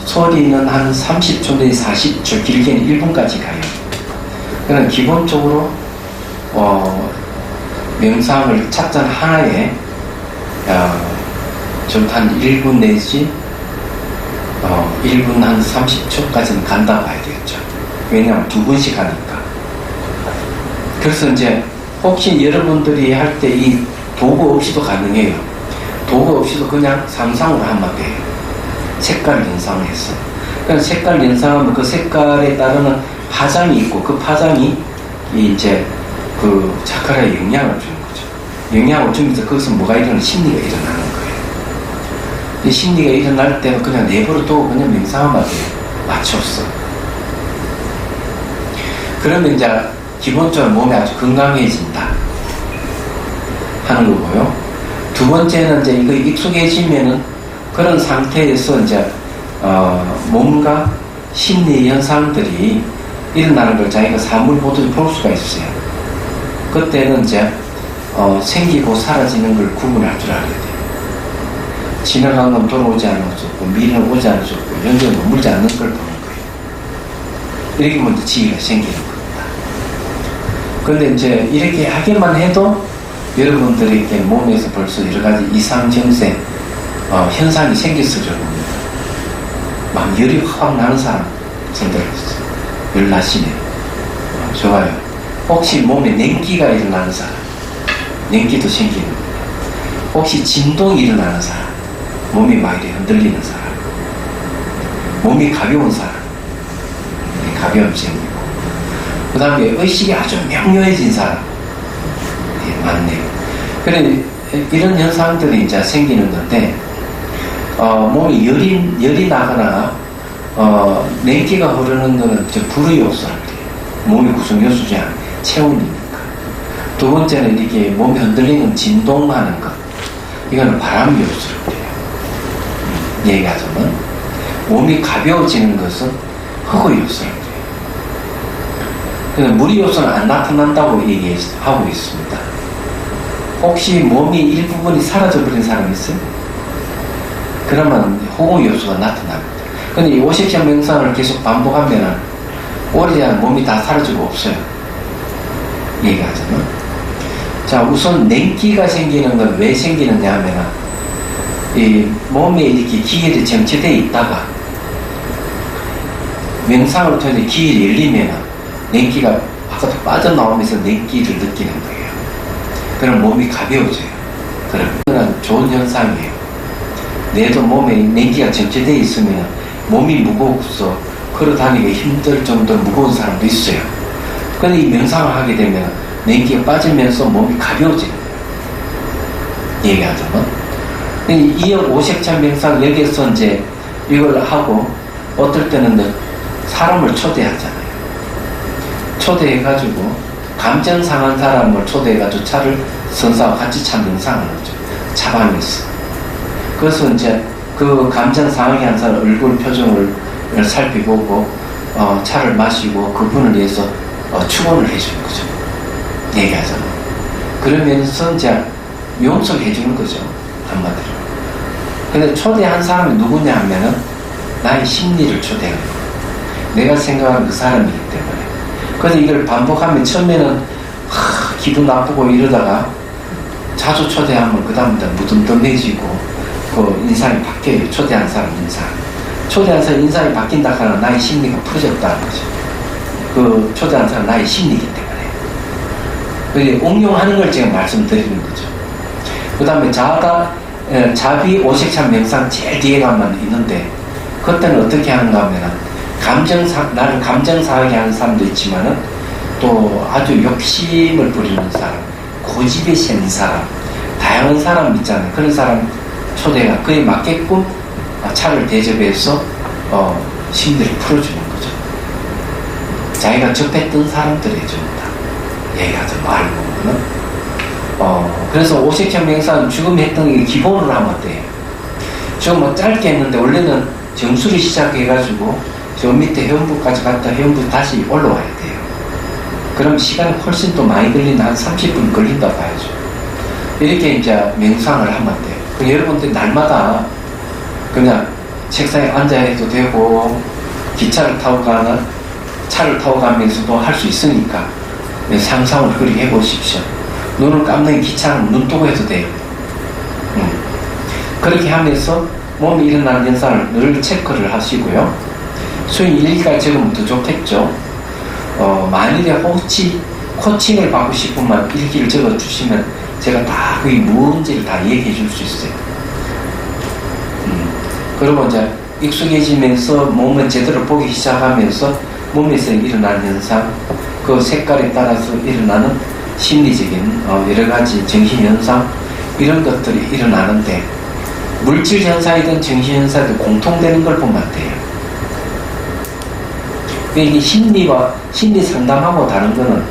소리는 한 30초 내지 40초, 길게는 1분까지 가요. 그러면 기본적으로, 명상을 찻잔 하나에, 좀 한 1분 내지 1분 한 30초까지는 간다 봐야 되겠죠. 왜냐하면 2분씩 하니까. 그래서 이제 혹시 여러분들이 할 때 이 도구 없이도 가능해요. 도구 없이도 그냥 상상으로 하면 돼요. 색깔 연상을 해서. 그러니까 색깔 연상하면 그 색깔에 따르는 파장이 있고 그 파장이 이제 그 차크라에 영향을 주는 거죠. 영향을 주면서 거기서 뭐가 일어나는 심리가 일어나는 거예요. 이 심리가 일어날 때는 그냥 내버려 두고 그냥 명상하면 돼요. 맞췄어. 그러면 이제 기본적으로 몸이 아주 건강해진다 하는 거고요. 두 번째는 이제 이거 익숙해지면은 그런 상태에서 이제 몸과 심리 현상들이 일어나는 걸 자기가 사물 보듯이 볼 수가 있어요. 그때는 이제 생기고 사라지는 걸 구분할 줄 알아야 돼요. 지나간 건 돌아오지 않을 수 없고 미래는 오지 않을 수 없고 연결 머물지 않는 걸 보는 거예요. 이렇게 먼저 지혜가 생기는 겁니다. 그런데 이제 이렇게 하기만 해도 여러분들에게 몸에서 벌써 여러 가지 이상 증세 현상이 생겼을 줄 봅니다. 막 열이 확 나는 사람 생각했어요. 열 나시네. 좋아요. 혹시 몸에 냉기가 일어나는 사람, 냉기도 생기는 거예요. 혹시 진동이 일어나는 사람, 몸이 막 이렇게 흔들리는 사람, 몸이 가벼운 사람, 가벼움 생기고, 그 다음에 의식이 아주 명료해진 사람, 많네요. 그래, 이런 현상들이 이제 생기는 건데, 몸이 열이 나거나, 냉기가 흐르는 거는 불의 요소라고 해요. 몸의 구성 요소 중 체온이니까. 두 번째는 이렇게 몸이 흔들리는 진동하는 것. 이거는 바람 요소라고 해요. 얘기하자면, 몸이 가벼워지는 것은 흑의 요소라고 해요. 그래서 물의 요소는 안 나타난다고 얘기하고 있습니다. 혹시 몸이 일부분이 사라져버린 사람이 있어요? 그러면 호흡 요소가 나타납니다. 근데 이 50년 명상을 계속 반복하면 오래지 않으면 몸이 다 사라지고 없어요. 얘기하자면. 자, 우선 냉기가 생기는 건 왜 생기느냐 하면 이 몸에 이렇게 기혈이 정체되어 있다가 명상을 통해서 기혈이 열리면 냉기가 바깥으로 빠져나오면서 냉기를 느끼는 거예요. 그럼 몸이 가벼워져요. 그러면 좋은 현상이에요. 내도 몸에 냉기가 정체되어 있으면 몸이 무거워서 걸어다니기 힘들 정도로 무거운 사람도 있어요. 근데 이 명상을 하게 되면 냉기가 빠지면서 몸이 가벼워지는 거예요. 얘기하자면. 이 오색찬 명상 여기에서 이제 이걸 하고 어떨 때는 사람을 초대하잖아요. 초대해가지고 감정 상한 사람을 초대해가지고 차를 선사와 같이 차 명상을 하죠. 차방에서. 그래서 이제 그 감정 상하게 한 사람 얼굴 표정을 살펴보고 차를 마시고 그분을 위해서 축원을 해주는 거죠. 얘기하자면. 그러면서 이제 용서해 주는 거죠. 한마디로. 근데 초대한 사람이 누구냐 하면은 나의 심리를 초대하는 거예요. 내가 생각하는 그 사람이기 때문에. 그래서 이걸 반복하면 처음에는 기분 나쁘고 이러다가 자주 초대하면 그 다음부터 무덤덤해지고 그 인상이 바뀌어요. 초대한 사람 인상. 초대한 사람 인상이 바뀐다 하면 나의 심리가 풀어졌다는 거죠. 그 초대한 사람 나의 심리이기 때문에. 응용하는 걸 제가 말씀드리는 거죠. 그 다음에 자비 오색찬 명상 제일 뒤에 가면 있는데 그때는 어떻게 하는가 하면 나를 감정 상하게 하는 사람도 있지만은 또 아주 욕심을 부리는 사람, 고집이 센 사람, 다양한 사람 있잖아요. 그런 사람 초대가 그에 맞게끔 차를 대접해서 심리를 풀어주는 거죠. 자기가 접했던 사람들이 해줍니다. 얘기하자 말고는. 그래서 오색찬 명상 지금 했던 게 기본으로 하면 돼요. 좀 뭐 짧게 했는데 원래는 정수를 시작해가지고 저 밑에 회원부까지 갔다 회원부 다시 올라와야 돼요. 그럼 시간이 훨씬 또 많이 걸린다. 한 30분 걸린다 봐야죠. 이렇게 이제 명상을 하면 돼요. 그 여러분들 날마다 그냥 책상에 앉아 해도 되고 기차를 타고 가나 차를 타고 가면서도 할 수 있으니까 상상을 그렇게 해보십시오. 눈을 감는 기차는 눈 뜨고 해도 돼요. 그렇게 하면서 몸에 일어나는 현상을 늘 체크를 하시고요. 수행 일기까지 적으면 더 좋겠죠. 만일에 혹시 코칭을 받고 싶으면 일기를 적어주시면 제가 다 그게 뭔지를 다 얘기해 줄 수 있어요. 그리고 이제 익숙해지면서 몸을 제대로 보기 시작하면서 몸에서 일어나는 현상, 그 색깔에 따라서 일어나는 심리적인 여러 가지 정신 현상, 이런 것들이 일어나는데 물질 현상이든 정신 현상이든 공통되는 걸 보면 돼요. 이게 심리 상담하고 다른 거는,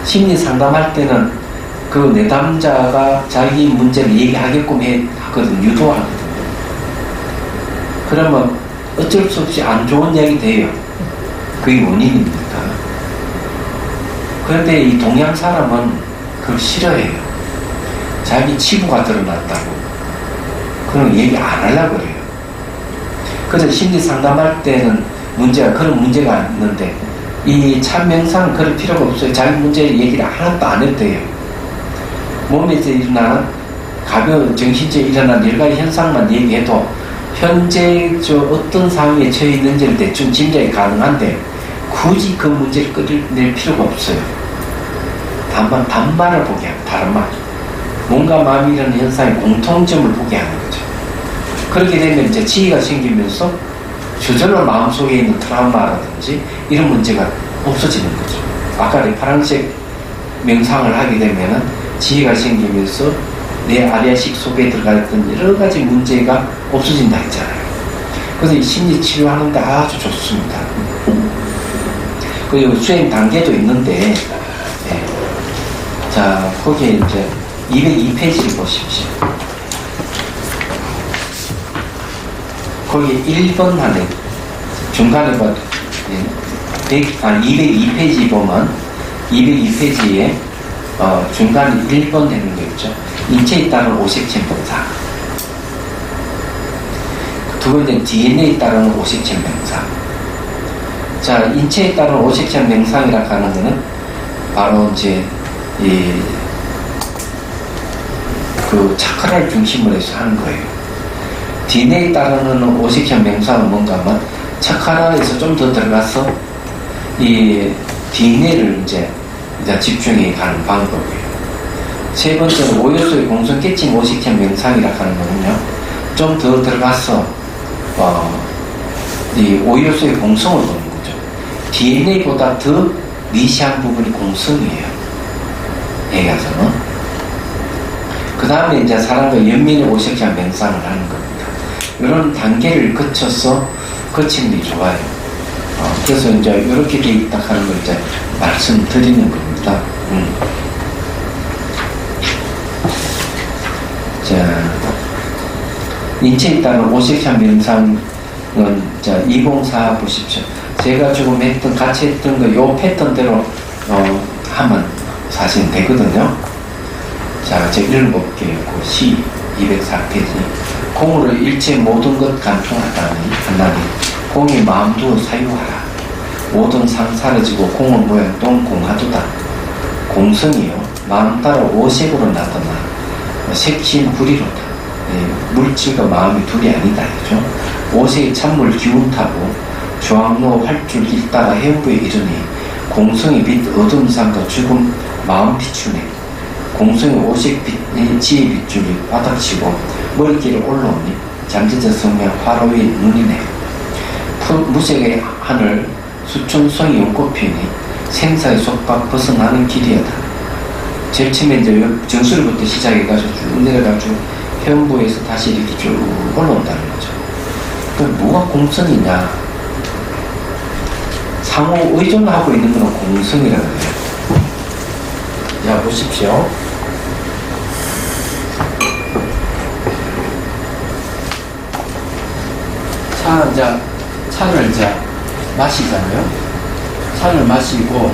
심리 상담할 때는 그 내담자가 자기 문제를 얘기하게끔 하거든, 유도하거든. 그러면 어쩔 수 없이 안 좋은 이야기 돼요. 그게 원인입니다. 그런데 이 동양 사람은 그걸 싫어해요. 자기 치부가 드러났다고. 그럼 얘기 안 하려고 그래요. 그래서 심리 상담할 때는 그런 문제가 있는데, 이 참명상은 그럴 필요가 없어요. 자기 문제 얘기를 하나도 안 해도 돼요. 몸에서 일어나는 가벼운 정신적으로 일어나는 여러 가지 현상만 얘기해도 현재 어떤 상황에 처해 있는지를 대충 짐작이 가능한데, 굳이 그 문제를 끌어낼 필요가 없어요. 단말을 보게 하는, 다른 말. 뭔가 마음이 일어나는 현상의 공통점을 보게 하는 거죠. 그렇게 되면 이제 지혜가 생기면서 저절로 마음속에 있는 트라우마라든지 이런 문제가 없어지는 거죠. 아까 파란색 명상을 하게 되면은 지혜가 생기면서 내 아리아식 속에 들어가 있던 여러 가지 문제가 없어진다 했잖아요. 그래서 이 심리 치료하는데 아주 좋습니다. 그리고 수행 단계도 있는데, 자, 거기에 이제 202페이지를 보십시오. 거기 1번 안에 중간에 202페이지 보면 202페이지에 중간에 1번 되는 거 있죠. 인체에 따른 오색체 명상. 두 번째 DNA에 따른 오색체 명상. 자, 인체에 따른 오색체 명상이라고 하는 거는 바로 이제 그 차크라를 중심으로 해서 하는 거예요. DNA에 따르는 오색체 명상은 뭔가 하면 차크라에서 좀 더 들어가서 이 DNA를 이제 집중해 가는 방법이에요. 세 번째는 오요소의 공성 깨침 오색체 명상이라고 하는 거는요, 좀 더 들어가서 이 오요소의 공성을 보는 거죠. DNA보다 더 미시한 부분이 공성이에요. 얘기하자면. 그 다음에 이제 사람과 연민의 오색체 명상을 하는 겁니다. 이런 단계를 거치는 게 좋아요. 그래서 이제 이렇게 돼 있다 하는 걸 이제 말씀드리는 겁니다. 자, 인체에 따른 오색체 명상은 자, 204 보십시오. 제가 조금 같이 했던 거 요 패턴대로 하면 사실 되거든요. 자, 제가 읽어볼게요. 그 시 204페이지. 공으로 일체 모든 것 간통하다니 하나니 공이 마음도 사유하라. 모든 상 사라지고 공의 모양 동 공하도다. 공성이요 마음 따라 오색으로 나타나 색신 불이로다. 물질과 마음이 둘이 아니다. 그죠? 오색이 찬물 기운 타고 주황로 활줄 일따라 해부에 이르니 공성의 빛 어둠 상과 죽음 마음 비추네. 공성의 오색 빛 지혜 빛줄이 바닥치고 머리길에 올라오니 잠재적 성명 화로의 눈이네. 무색의 하늘 수천성이 연꽃피니 생사의 속박 벗어나는 길이었다. 제일 처음에 이제 정수리부터 시작해가지고 쭉 내려가지고 해운부에서 다시 이렇게 쭉 올라온다는 거죠. 그럼 뭐가 공성이냐? 상호 의존하고 있는 건 공성이라고 해요. 자, 보십시오. 차를 이제 마시잖아요. 차를 마시고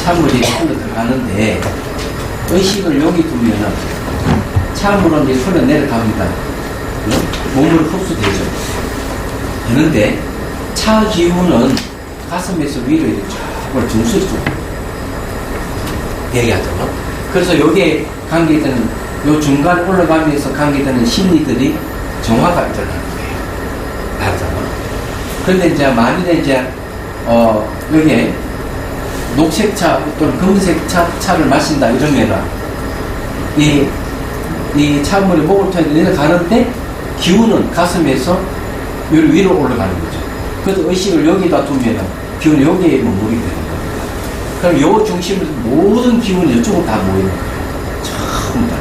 찬물이 흘러 들어가는데 의식을 여기 두면은 찬물은 이제 흘러 내려갑니다. 몸으로 흡수되죠. 그런데 차 기운은 가슴에서 위로 이렇게 쫙 정수리 쪽 얘기하죠. 그래서 여기에 관계되는 요 중간 올라가면서 관계되는 심리들이 정화가 일어나는 거예요. 다르잖아. 그런데 이제 만일에 이제 여기에 녹색 차 또는 검은색 차를 마신다 이러면은 이 찬물이 목을 통해 내려가는데 기운은 가슴에서 위로 올라가는 거죠. 그래서 의식을 여기다 두면은 기운이 여기에 머무르게 되는 겁니다. 그럼 요 중심으로 모든 기운이 이쪽으로 다 모이는 거예요. 전부 다.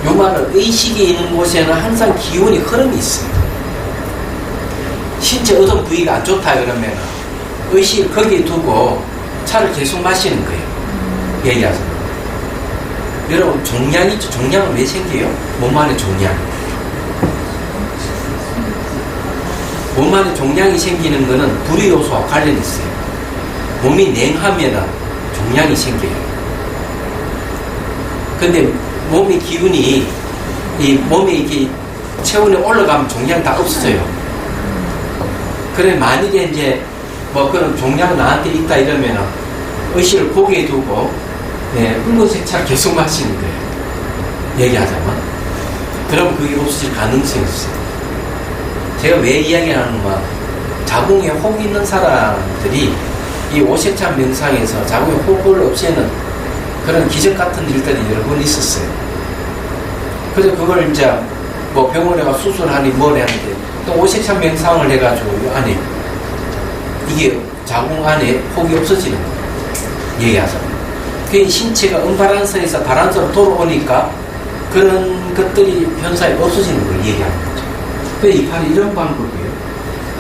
요 말은 의식이 있는 곳에는 항상 기운이 흐름이 있어요. 신체 어떤 부위가 안 좋다 그러면 의식을 거기에 두고 차를 계속 마시는 거예요. 얘기하세요. 여러분 종양 있죠? 종양은 왜 생겨요? 몸 안에 종양. 몸 안에 종양이 생기는 거는 불의 요소와 관련이 있어요. 몸이 냉하면은 종양이 생겨요. 근데 몸의 기운이 이 몸에 이렇게 체온이 올라가면 종양이 다 없어져요. 그래 만일에 이제 뭐 그런 종양 나한테 있다 이러면은 의식을 고개에 두고 붉은색 차를 계속 마시는 거예요. 얘기하자면. 그럼 그게 없어질 가능성이 있어요. 제가 왜 이야기하는가? 자궁에 혹이 있는 사람들이 이 오색찬 명상에서 자궁에 혹을 없애는 그런 기적 같은 일들이 여러 번 있었어요. 그래서 그걸 이제 뭐 병원에 가 수술하니 뭘 하는데 또 오색찬 명상을 해가지고 이 안에 이게 자궁 안에 혹이 없어지는 거예요. 얘기하자면. 그 신체가 음바란스에서 바란스로 돌아오니까 그런 것들이 현상이 없어지는 걸 얘기하는 거죠. 그래서 이 팔이 이런 방법이에요.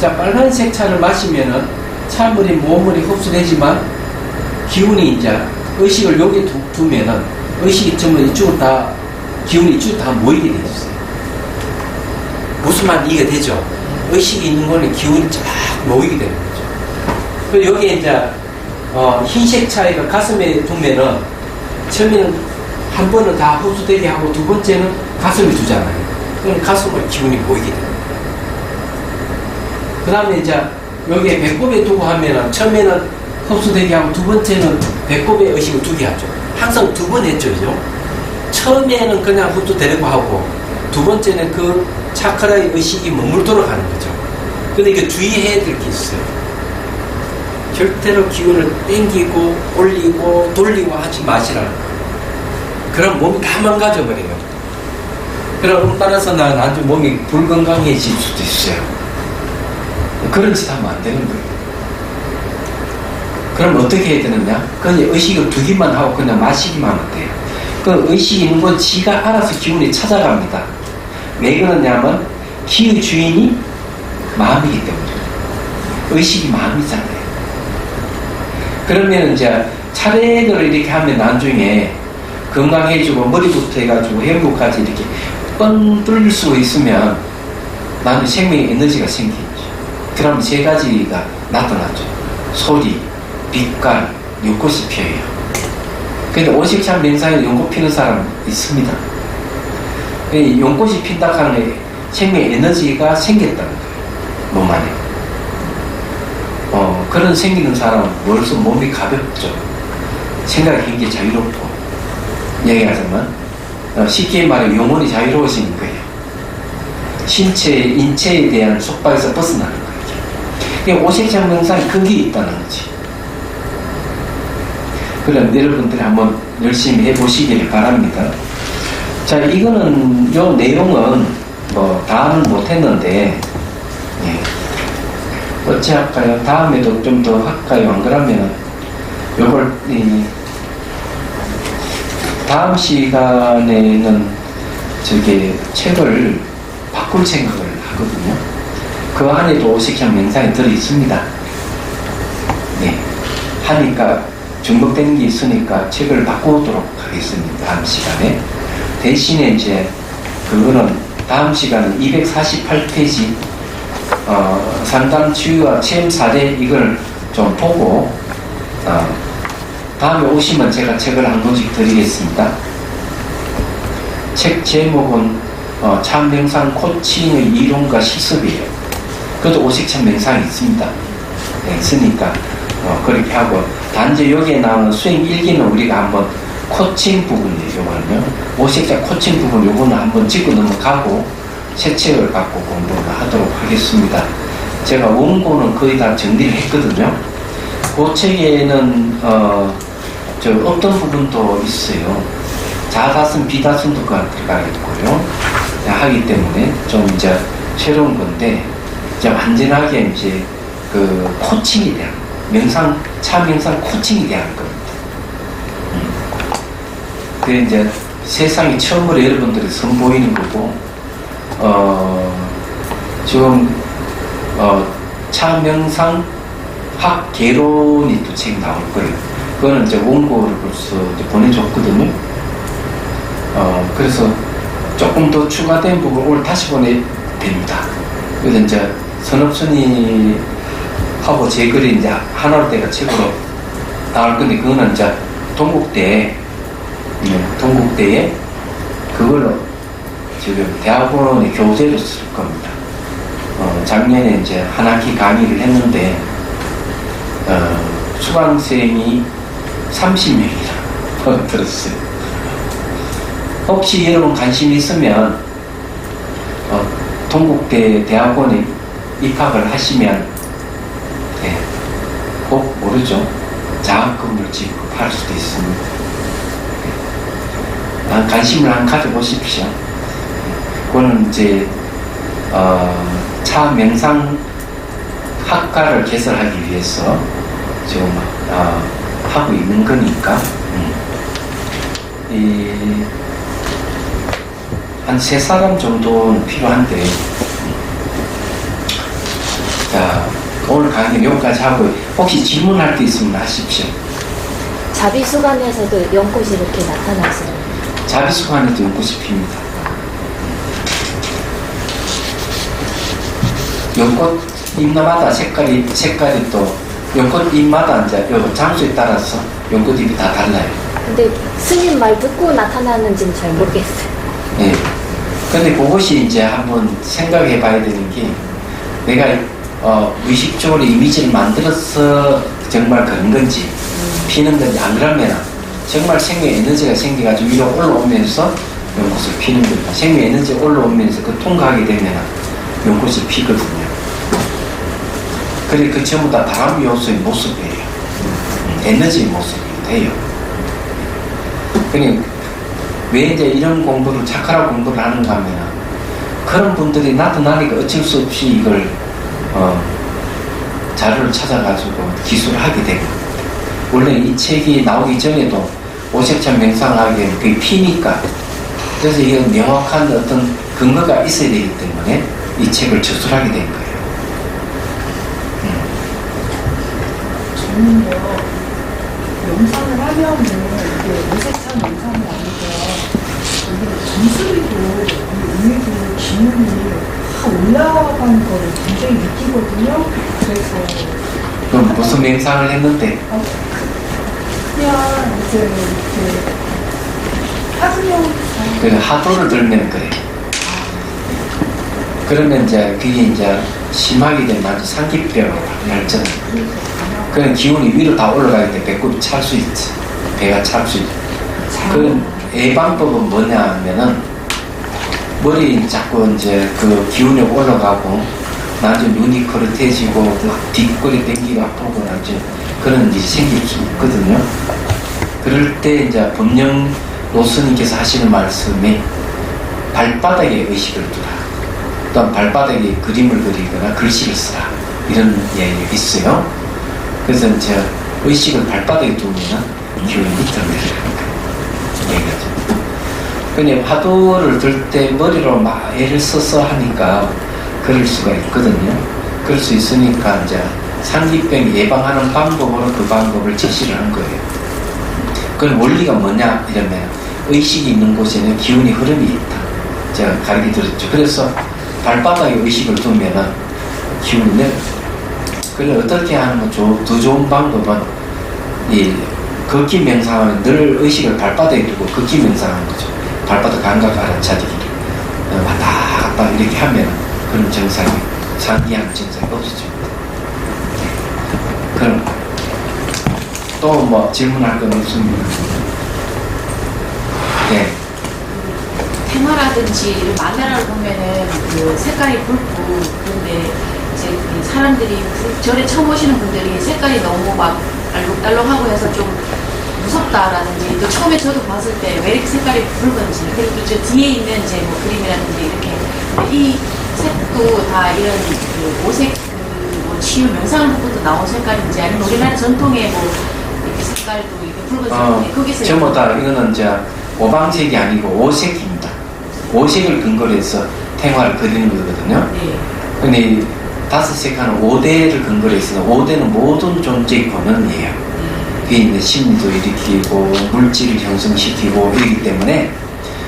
자, 빨간색 차를 마시면은 찬물이 몸물이 흡수되지만 기운이 이제 의식을 여기에 두면은 의식이 전부 이쪽으로 다 기운이 이쪽으로 다 모이게 돼 있어요. 무슨 말 이해가 되죠? 의식이 있는 거는 기운이 쫙 모이게 되는 거죠. 그리고 여기에 이제 흰색 차이가 가슴에 두면은 처음에는 한 번은 다 흡수되게 하고 두 번째는 가슴에 두잖아요. 그럼 가슴에 기운이 모이게 됩니다. 그 다음에 이제 여기에 배꼽에 두고 하면은 처음에는 흡수되게 하고 두 번째는 배꼽에 의식을 두게 하죠. 항상 두 번 했죠, 그죠? 처음에는 그냥 흡수되려고 하고 두 번째는 그 차크라의 의식이 머물도록 하는 거죠. 근데 이게 주의해야 될 게 있어요. 절대로 기운을 땡기고 올리고 돌리고 하지 마시라는 거예요. 그럼 몸이 다 망가져버려요. 그럼 따라서 나중에 몸이 불건강해질 수도 있어요. 그런 짓 하면 안 되는 거예요. 그럼 어떻게 해야 되느냐? 그냥 의식을 두기만 하고 그냥 마시기만 하면 돼요. 그 의식이 있는 건 지가 알아서 기운이 찾아갑니다. 왜 그러냐면 기의 주인이 마음이기 때문에. 의식이 마음이잖아요. 그러면 이제 차례대로 이렇게 하면 나중에 건강해지고 머리부터 해가지고 행복까지 이렇게 뻥 뚫릴 수 있으면 나는 생명의 에너지가 생기죠. 그러면 세 가지가 나타나죠. 소리, 빛깔, 연꽃이 피어요. 근데 오식찬 명상에 연꽃 피는 사람 있습니다. 연꽃이 핀다 하는 게 생명의 에너지가 생겼다는 거예요. 몸 안에. 그런 생기는 사람은 벌써 몸이 가볍죠. 생각이 굉장히 자유롭고. 얘기하자면, 쉽게 말해 영혼이 자유로워지는 거예요. 인체에 대한 속박에서 벗어나는 거예요. 그러니까 오색찬 명상이 그게 있다는 거지. 그럼 여러분들이 한번 열심히 해보시기를 바랍니다. 자, 이거는, 요 내용은 뭐, 다는 못했는데, 예. 어찌 할까요? 다음에도 좀 더 할까요? 안 그러면, 요걸, 다음 시간에는 책을 바꿀 생각을 하거든요. 그 안에도 오색찬 명상이 들어있습니다. 네. 하니까 중복되는 게 있으니까 책을 바꾸도록 하겠습니다. 다음 시간에. 대신에 이제 그거는 다음 시간은 248페이지 상담 치유와 체험 사례 이걸 좀 보고 다음에 오시면 제가 책을 한 권씩 드리겠습니다. 책 제목은 참명상 코칭의 이론과 실습이에요. 그것도 오색찬 명상이 있습니다. 네, 있으니까 그렇게 하고 단지 여기에 나오는 수행 일기는 우리가 한번 코칭 부분이에요. 요거는요. 오색찬 코칭 부분 요거는 한번 짚고 넘어가고 새 책을 갖고 공부를 하도록 하겠습니다. 제가 원고는 거의 다 정리를 했거든요. 그 책에는 저 어떤 부분도 있어요. 자다슨 비다슨도 들어가 있고요. 하기 때문에 좀 이제 새로운 건데 이제 완전하게 이제 그 코칭에 대한 차 명상 코칭에 대한 겁니다. 그게 이제 세상에 처음으로 여러분들이 선보이는 거고 지금 차 명상 학 개론이 또 책이 나올 거예요. 그거는 이제 원고를 벌써 이제 보내줬거든요. 그래서 조금 더 추가된 부분 오늘 다시 보내 됩니다. 그래서 이제 선업순이 하고 제 글이 이제 하나로 내가 책으로 나올 건데 그거는 이제 동국대에 그걸로 지금 대학원의 교재로 쓸 겁니다. 작년에 이제 한 학기 강의를 했는데 수강생이 30명이나 들었어요. 혹시 여러분 관심 있으면 동국대 대학원에 입학을 하시면 꼭 모르죠. 장학금을 지급할 수도 있습니다. 관심을 한 가져보십시오. 그거는 이제 차 명상 학과를 개설하기 위해서 지금 하고 있는 거니까 한 3사람 정도는 필요한데 자 오늘 강의 여기까지 하고 혹시 질문할 게 있으면 하십시오. 자비수관에서도 연꽃이 이렇게 나타나서요. 자비수관에도 연꽃이 핍니다. 연꽃 잎마다 색깔이 또 연꽃 잎마다 이제 장소에 따라서 연꽃 잎이 다 달라요. 근데 스님 말 듣고 나타나는지는 잘 모르겠어요. 네. 근데 그것이 이제 한번 생각해 봐야 되는 게 내가 무의식적으로 이미지를 만들어서 정말 그런 건지 피는 건지 안 그러면 정말 생명 에너지가 생겨가지고 위로 올라오면서 연꽃을 피는 겁니다. 생명 에너지가 올라오면서 그 통과하게 되면 연꽃이 피거든요. 그래 그 전부 다 바람 요소의 모습이에요. 에너지의 모습이 돼요. 그러니까 왜 이제 이런 공부를 차크라 공부를 하는가 하면 그런 분들이 나타나니까 어쩔 수 없이 이걸 자료를 찾아가지고 기술을 하게 되고 원래 이 책이 나오기 전에도 오색찬 명상하기에는 그게 피니까 그래서 이게 명확한 어떤 근거가 있어야 되기 때문에 이 책을 저술하게 된 거예요. 저는요 명상을 하면은 이게 오색찬 명상이 아니고 이게 기술이고 이 의미도 기운이 다 올라가는 거를 굉장히 느끼거든요. 그래서 그럼 무슨 명상을 했는데? 그냥 이제 이렇게 하수영 그 하도를 들면 그래. 그러면 이제 그게 이제 심하게 되면 아주 상기병 혈전. 그런 기운이 위로 다 올라가기 때문에 배꼽이 찰 수 있지. 배가 찰 수 있지. 그 예방법은 뭐냐 하면은 머리 자꾸 이제 그 기운이 올라가고 나중에 눈이 거릇해지고 막 뒷골이 땡기고 아프고 나중에 그런 일이 생길 수 있거든요. 그럴 때 이제 본영 노스님께서 하시는 말씀이 발바닥에 의식을 두라. 또한 발바닥에 그림을 그리거나 글씨를 쓰라. 이런 얘기가 있어요. 그래서 이제 의식을 발바닥에 두면 기운이 밑으로 내려가는 거예요. 얘기하죠. 그냥 파도를 들 때 머리로 막 애를 써서 하니까 그럴 수가 있거든요. 그럴 수 있으니까 이제 상기병 예방하는 방법으로 그 방법을 제시를 한 거예요. 그건 원리가 뭐냐 이러면 의식이 있는 곳에는 기운이 흐름이 있다. 제가 가르쳐 드렸죠. 그래서 발바닥에 의식을 두면은 기운이 내려. 그래 어떻게 하는 더 좋은 방법은 이 걷기 명상하면 늘 의식을 발바닥에 두고 걷기 명상하는 거죠. 발바닥 감각 알아차리기를 왔다 갔다 이렇게 하면 그런 증상이 상기하는 증상이 없어집니다. 그럼 또 뭐 질문할 건 없습니다. 네. 테마라든지 만화를 보면은 그 색깔이 붉고 그런데 이제 그 사람들이 절에 처음 오시는 분들이 색깔이 너무 막 알록달록하고 해서 좀 무섭다라든지 또 처음에 저도 봤을 때 왜 이렇게 색깔이 붉은지 그리고 저 뒤에 있는 이제 뭐 그림이라든지 이렇게 이 색도 다 이런 그 오색 그뭐 치유 명상부터 나온 색깔인지 아니면 우리나라 전통의 뭐 이렇게 색깔도 이렇게 붉은색인데 거기서 전부 다 이거는 이제 오방색이 아니고 오색입니다. 오색을 근거로 해서 태화를 그리는 거거든요. 네. 근데 다섯 색하는 5대를 근거로 해서 5대는 모든 존재의 권원이에요. 그게 이제 심리도 일으키고 물질을 형성시키고 이러기 때문에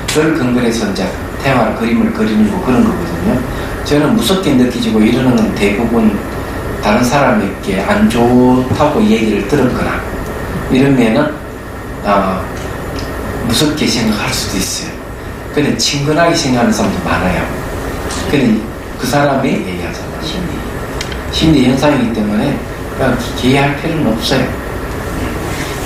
그걸 근거로 해서 이제 태화를 그림을 그리는 거 그런 거거든요. 저는 무섭게 느끼지고 이러는 건 대부분 다른 사람에게 안 좋다고 얘기를 들었거나 이러면은 무섭게 생각할 수도 있어요. 근데 친근하게 생각하는 사람도 많아요. 근데 그 사람이 얘기하잖아. 심리 현상이기 때문에 그냥 기회할 필요는 없어요.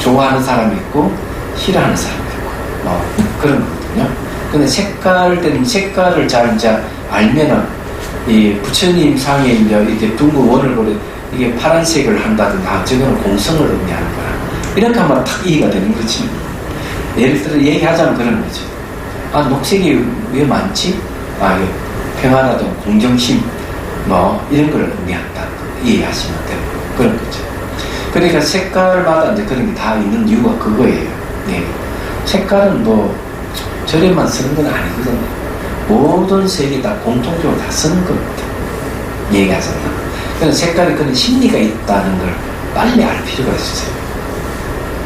좋아하는 사람이 있고 싫어하는 사람이 있고 그런 거거든요. 근데 색깔을 잘 이제 알면은 이 부처님 상에 이제 이렇게 둥근 원을 그려 이게 파란색을 한다든가 저거는 공성을 의미하는 거야. 이렇게 하면 딱 이해가 되는 거지. 예를 들어 얘기하자면 그런 거죠. 녹색이 왜 많지? 이게 평안하던 공정심 이런 걸 의미한다. 이해하시면 되고 그런 거죠. 그러니까 색깔마다 이제 그런 게 다 있는 이유가 그거예요. 네. 색깔은 절에만 쓰는 건 아니거든요. 모든 색이 다 공통적으로 다 쓰는 겁니다. 얘기하잖아. 그래서 색깔이 그런 심리가 있다는 걸 빨리 알 필요가 있어요.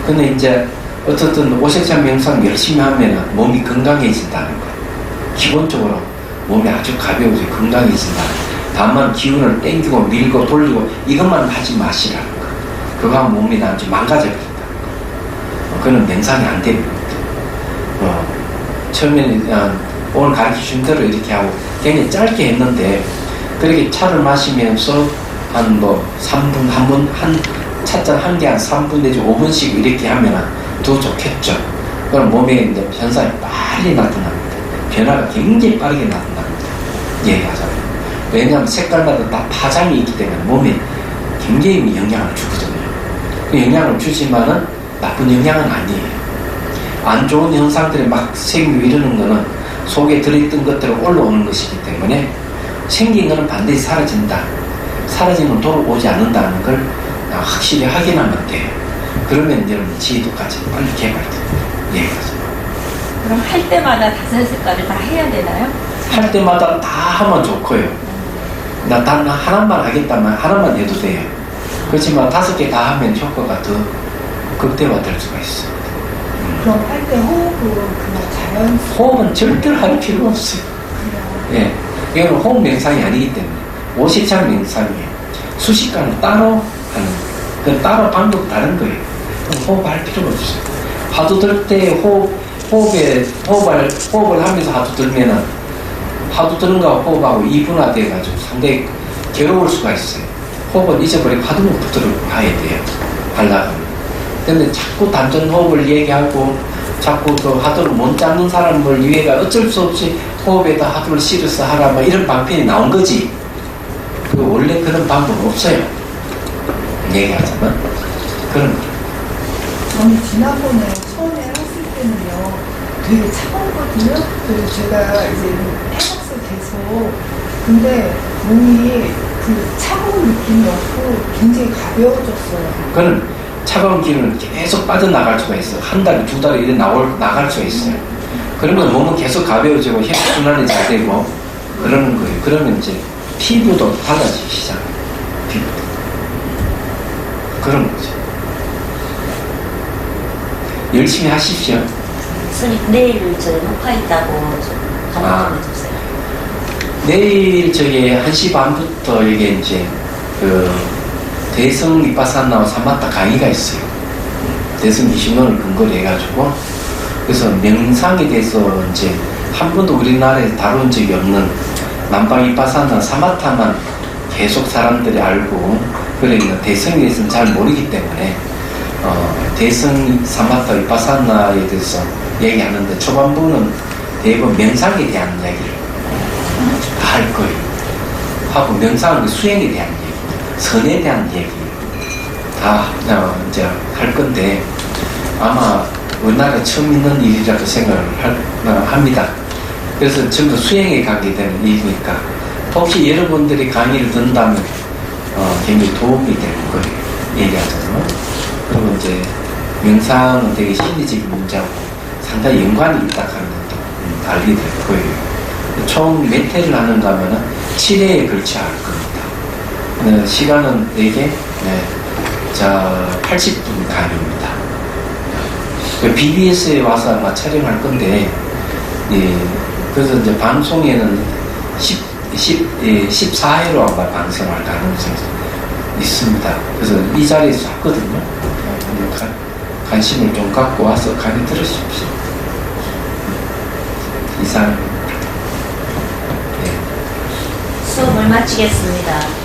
근데 이제 어떻든 오색찬 명상 열심히 하면 몸이 건강해진다는 거예요. 기본적으로 몸이 아주 가벼워지고 건강해진다. 다만 기운을 땡기고 밀고 돌리고 이것만 하지 마시라는 거. 그거 하면 몸이 나중에 망가져버린다는 거. 그건 명상이 안 됩니다. 처음에는 오늘 가르쳐준 대로 이렇게 하고 굉장히 짧게 했는데 그렇게 차를 마시면서 한 3분 한 차잔 한 개 한 3분 내지 5분씩 이렇게 하면 더 좋겠죠. 그럼 몸에 이제 현상이 빨리 나타납니다. 변화가 굉장히 빠르게 나타납니다. 얘기하자면. 왜냐하면 색깔마다 다 파장이 있기 때문에 몸에 굉장히 영향을 주거든요. 그 영향을 주지만은 나쁜 영향은 아니에요. 안 좋은 현상들이 막 생기고 이러는 거는 속에 들어있던 것들이 올라오는 것이기 때문에 생긴 거는 반드시 사라진다. 사라지면 돌아오지 않는다는 걸 확실히 확인하면 돼요. 그러면 여러분 지혜도까지 빨리 개발됩니다. 얘기하죠. 그럼 할 때마다 다섯 색깔을 다 해야 되나요? 할 때마다 다 하면 좋고요. 나 단 하나만 하겠다면 하나만 해도 돼요. 그렇지만 5개 다 하면 효과가 더 극대화될 수가 있어요. 그럼 할 때 호흡은 그냥 자연 호흡은 절대로 할 필요가 없어요. 예, 이거는 호흡 명상이 아니기 때문에 오색찬 명상이에요. 수식관을 따로 하는 그 따로 방법 다른 거예요. 그럼 호흡할 필요가 없어요. 하도 들 때 호흡을 하면서 하도 들면은 하도 드는 거하고 호흡하고 이분화돼가지고 상당히 괴로울 수가 있어요. 호흡은 잊어버리고 하도 못 붙들고 가야 돼요. 하려면. 근데 자꾸 단전 호흡을 얘기하고 자꾸 그 하도를 못 잡는 사람을 위해가 어쩔 수 없이 호흡에다 하도를 실어서 하라 이런 방편이 나온 거지. 원래 그런 방법은 없어요. 얘기하자면 그런 거. 저는 지난번에 처음에 했을 때는요 되게 차가웠거든요. 그래서 제가 이제 해봤어요 계속. 근데 몸이 그 차가운 느낌이 없고 굉장히 가벼워졌어요. 그는 차가운 기운을 계속 빠져나갈 수가 있어요. 한 달에 2달에 이래 나갈 수가 있어요. 그러면 몸은 계속 가벼워지고 혈액순환이 잘 되고 그러는 거예요. 그러면 이제 피부도 달라지기 시작해요. 피부도. 그런 거죠. 열심히 하십시오. 스님 내일 저 녹화 있다고 전화 좀 해주세요. 내일 1시 반부터 이게 이제 대성 위파사나 사마타 강의가 있어요. 대성 20년을 근거로 해가지고 그래서 명상에 대해서 이제 한 번도 우리나라에서 다룬 적이 없는 남방 위파사나 사마타만 계속 사람들이 알고 그러니까 대성에 대해서는 잘 모르기 때문에 대성 사마타 위파사나에 대해서 얘기하는데 초반부는 대부분 명상에 대한 이야기를 다 할 거예요. 하고 명상 수행에 대한 얘기, 선에 대한 얘기 다 이제 할 건데 아마 우리나라에 처음 있는 일이라고 생각을 합니다. 그래서 전부 수행에 가게 되는 일이니까 혹시 여러분들이 강의를 듣는다면 굉장히 도움이 될 거예요. 얘기하자면. 그리고 이제 명상은 되게 심리적인 문제하고 상당히 연관이 있다 하는 것도 알게 될 거예요. 총 몇 회를 하는가 하면은 7회에 걸쳐 할 겁니다. 시간은 4개, 자, 80분 강의입니다. BBS에 와서 아마 촬영할 건데, 그래서 이제 방송에는 14회로 아마 방송할 가능성이 있습니다. 그래서 이 자리에서 하거든요. 관심을 좀 갖고 와서 강의 들으십시오. 이상. 수업을 마치겠습니다.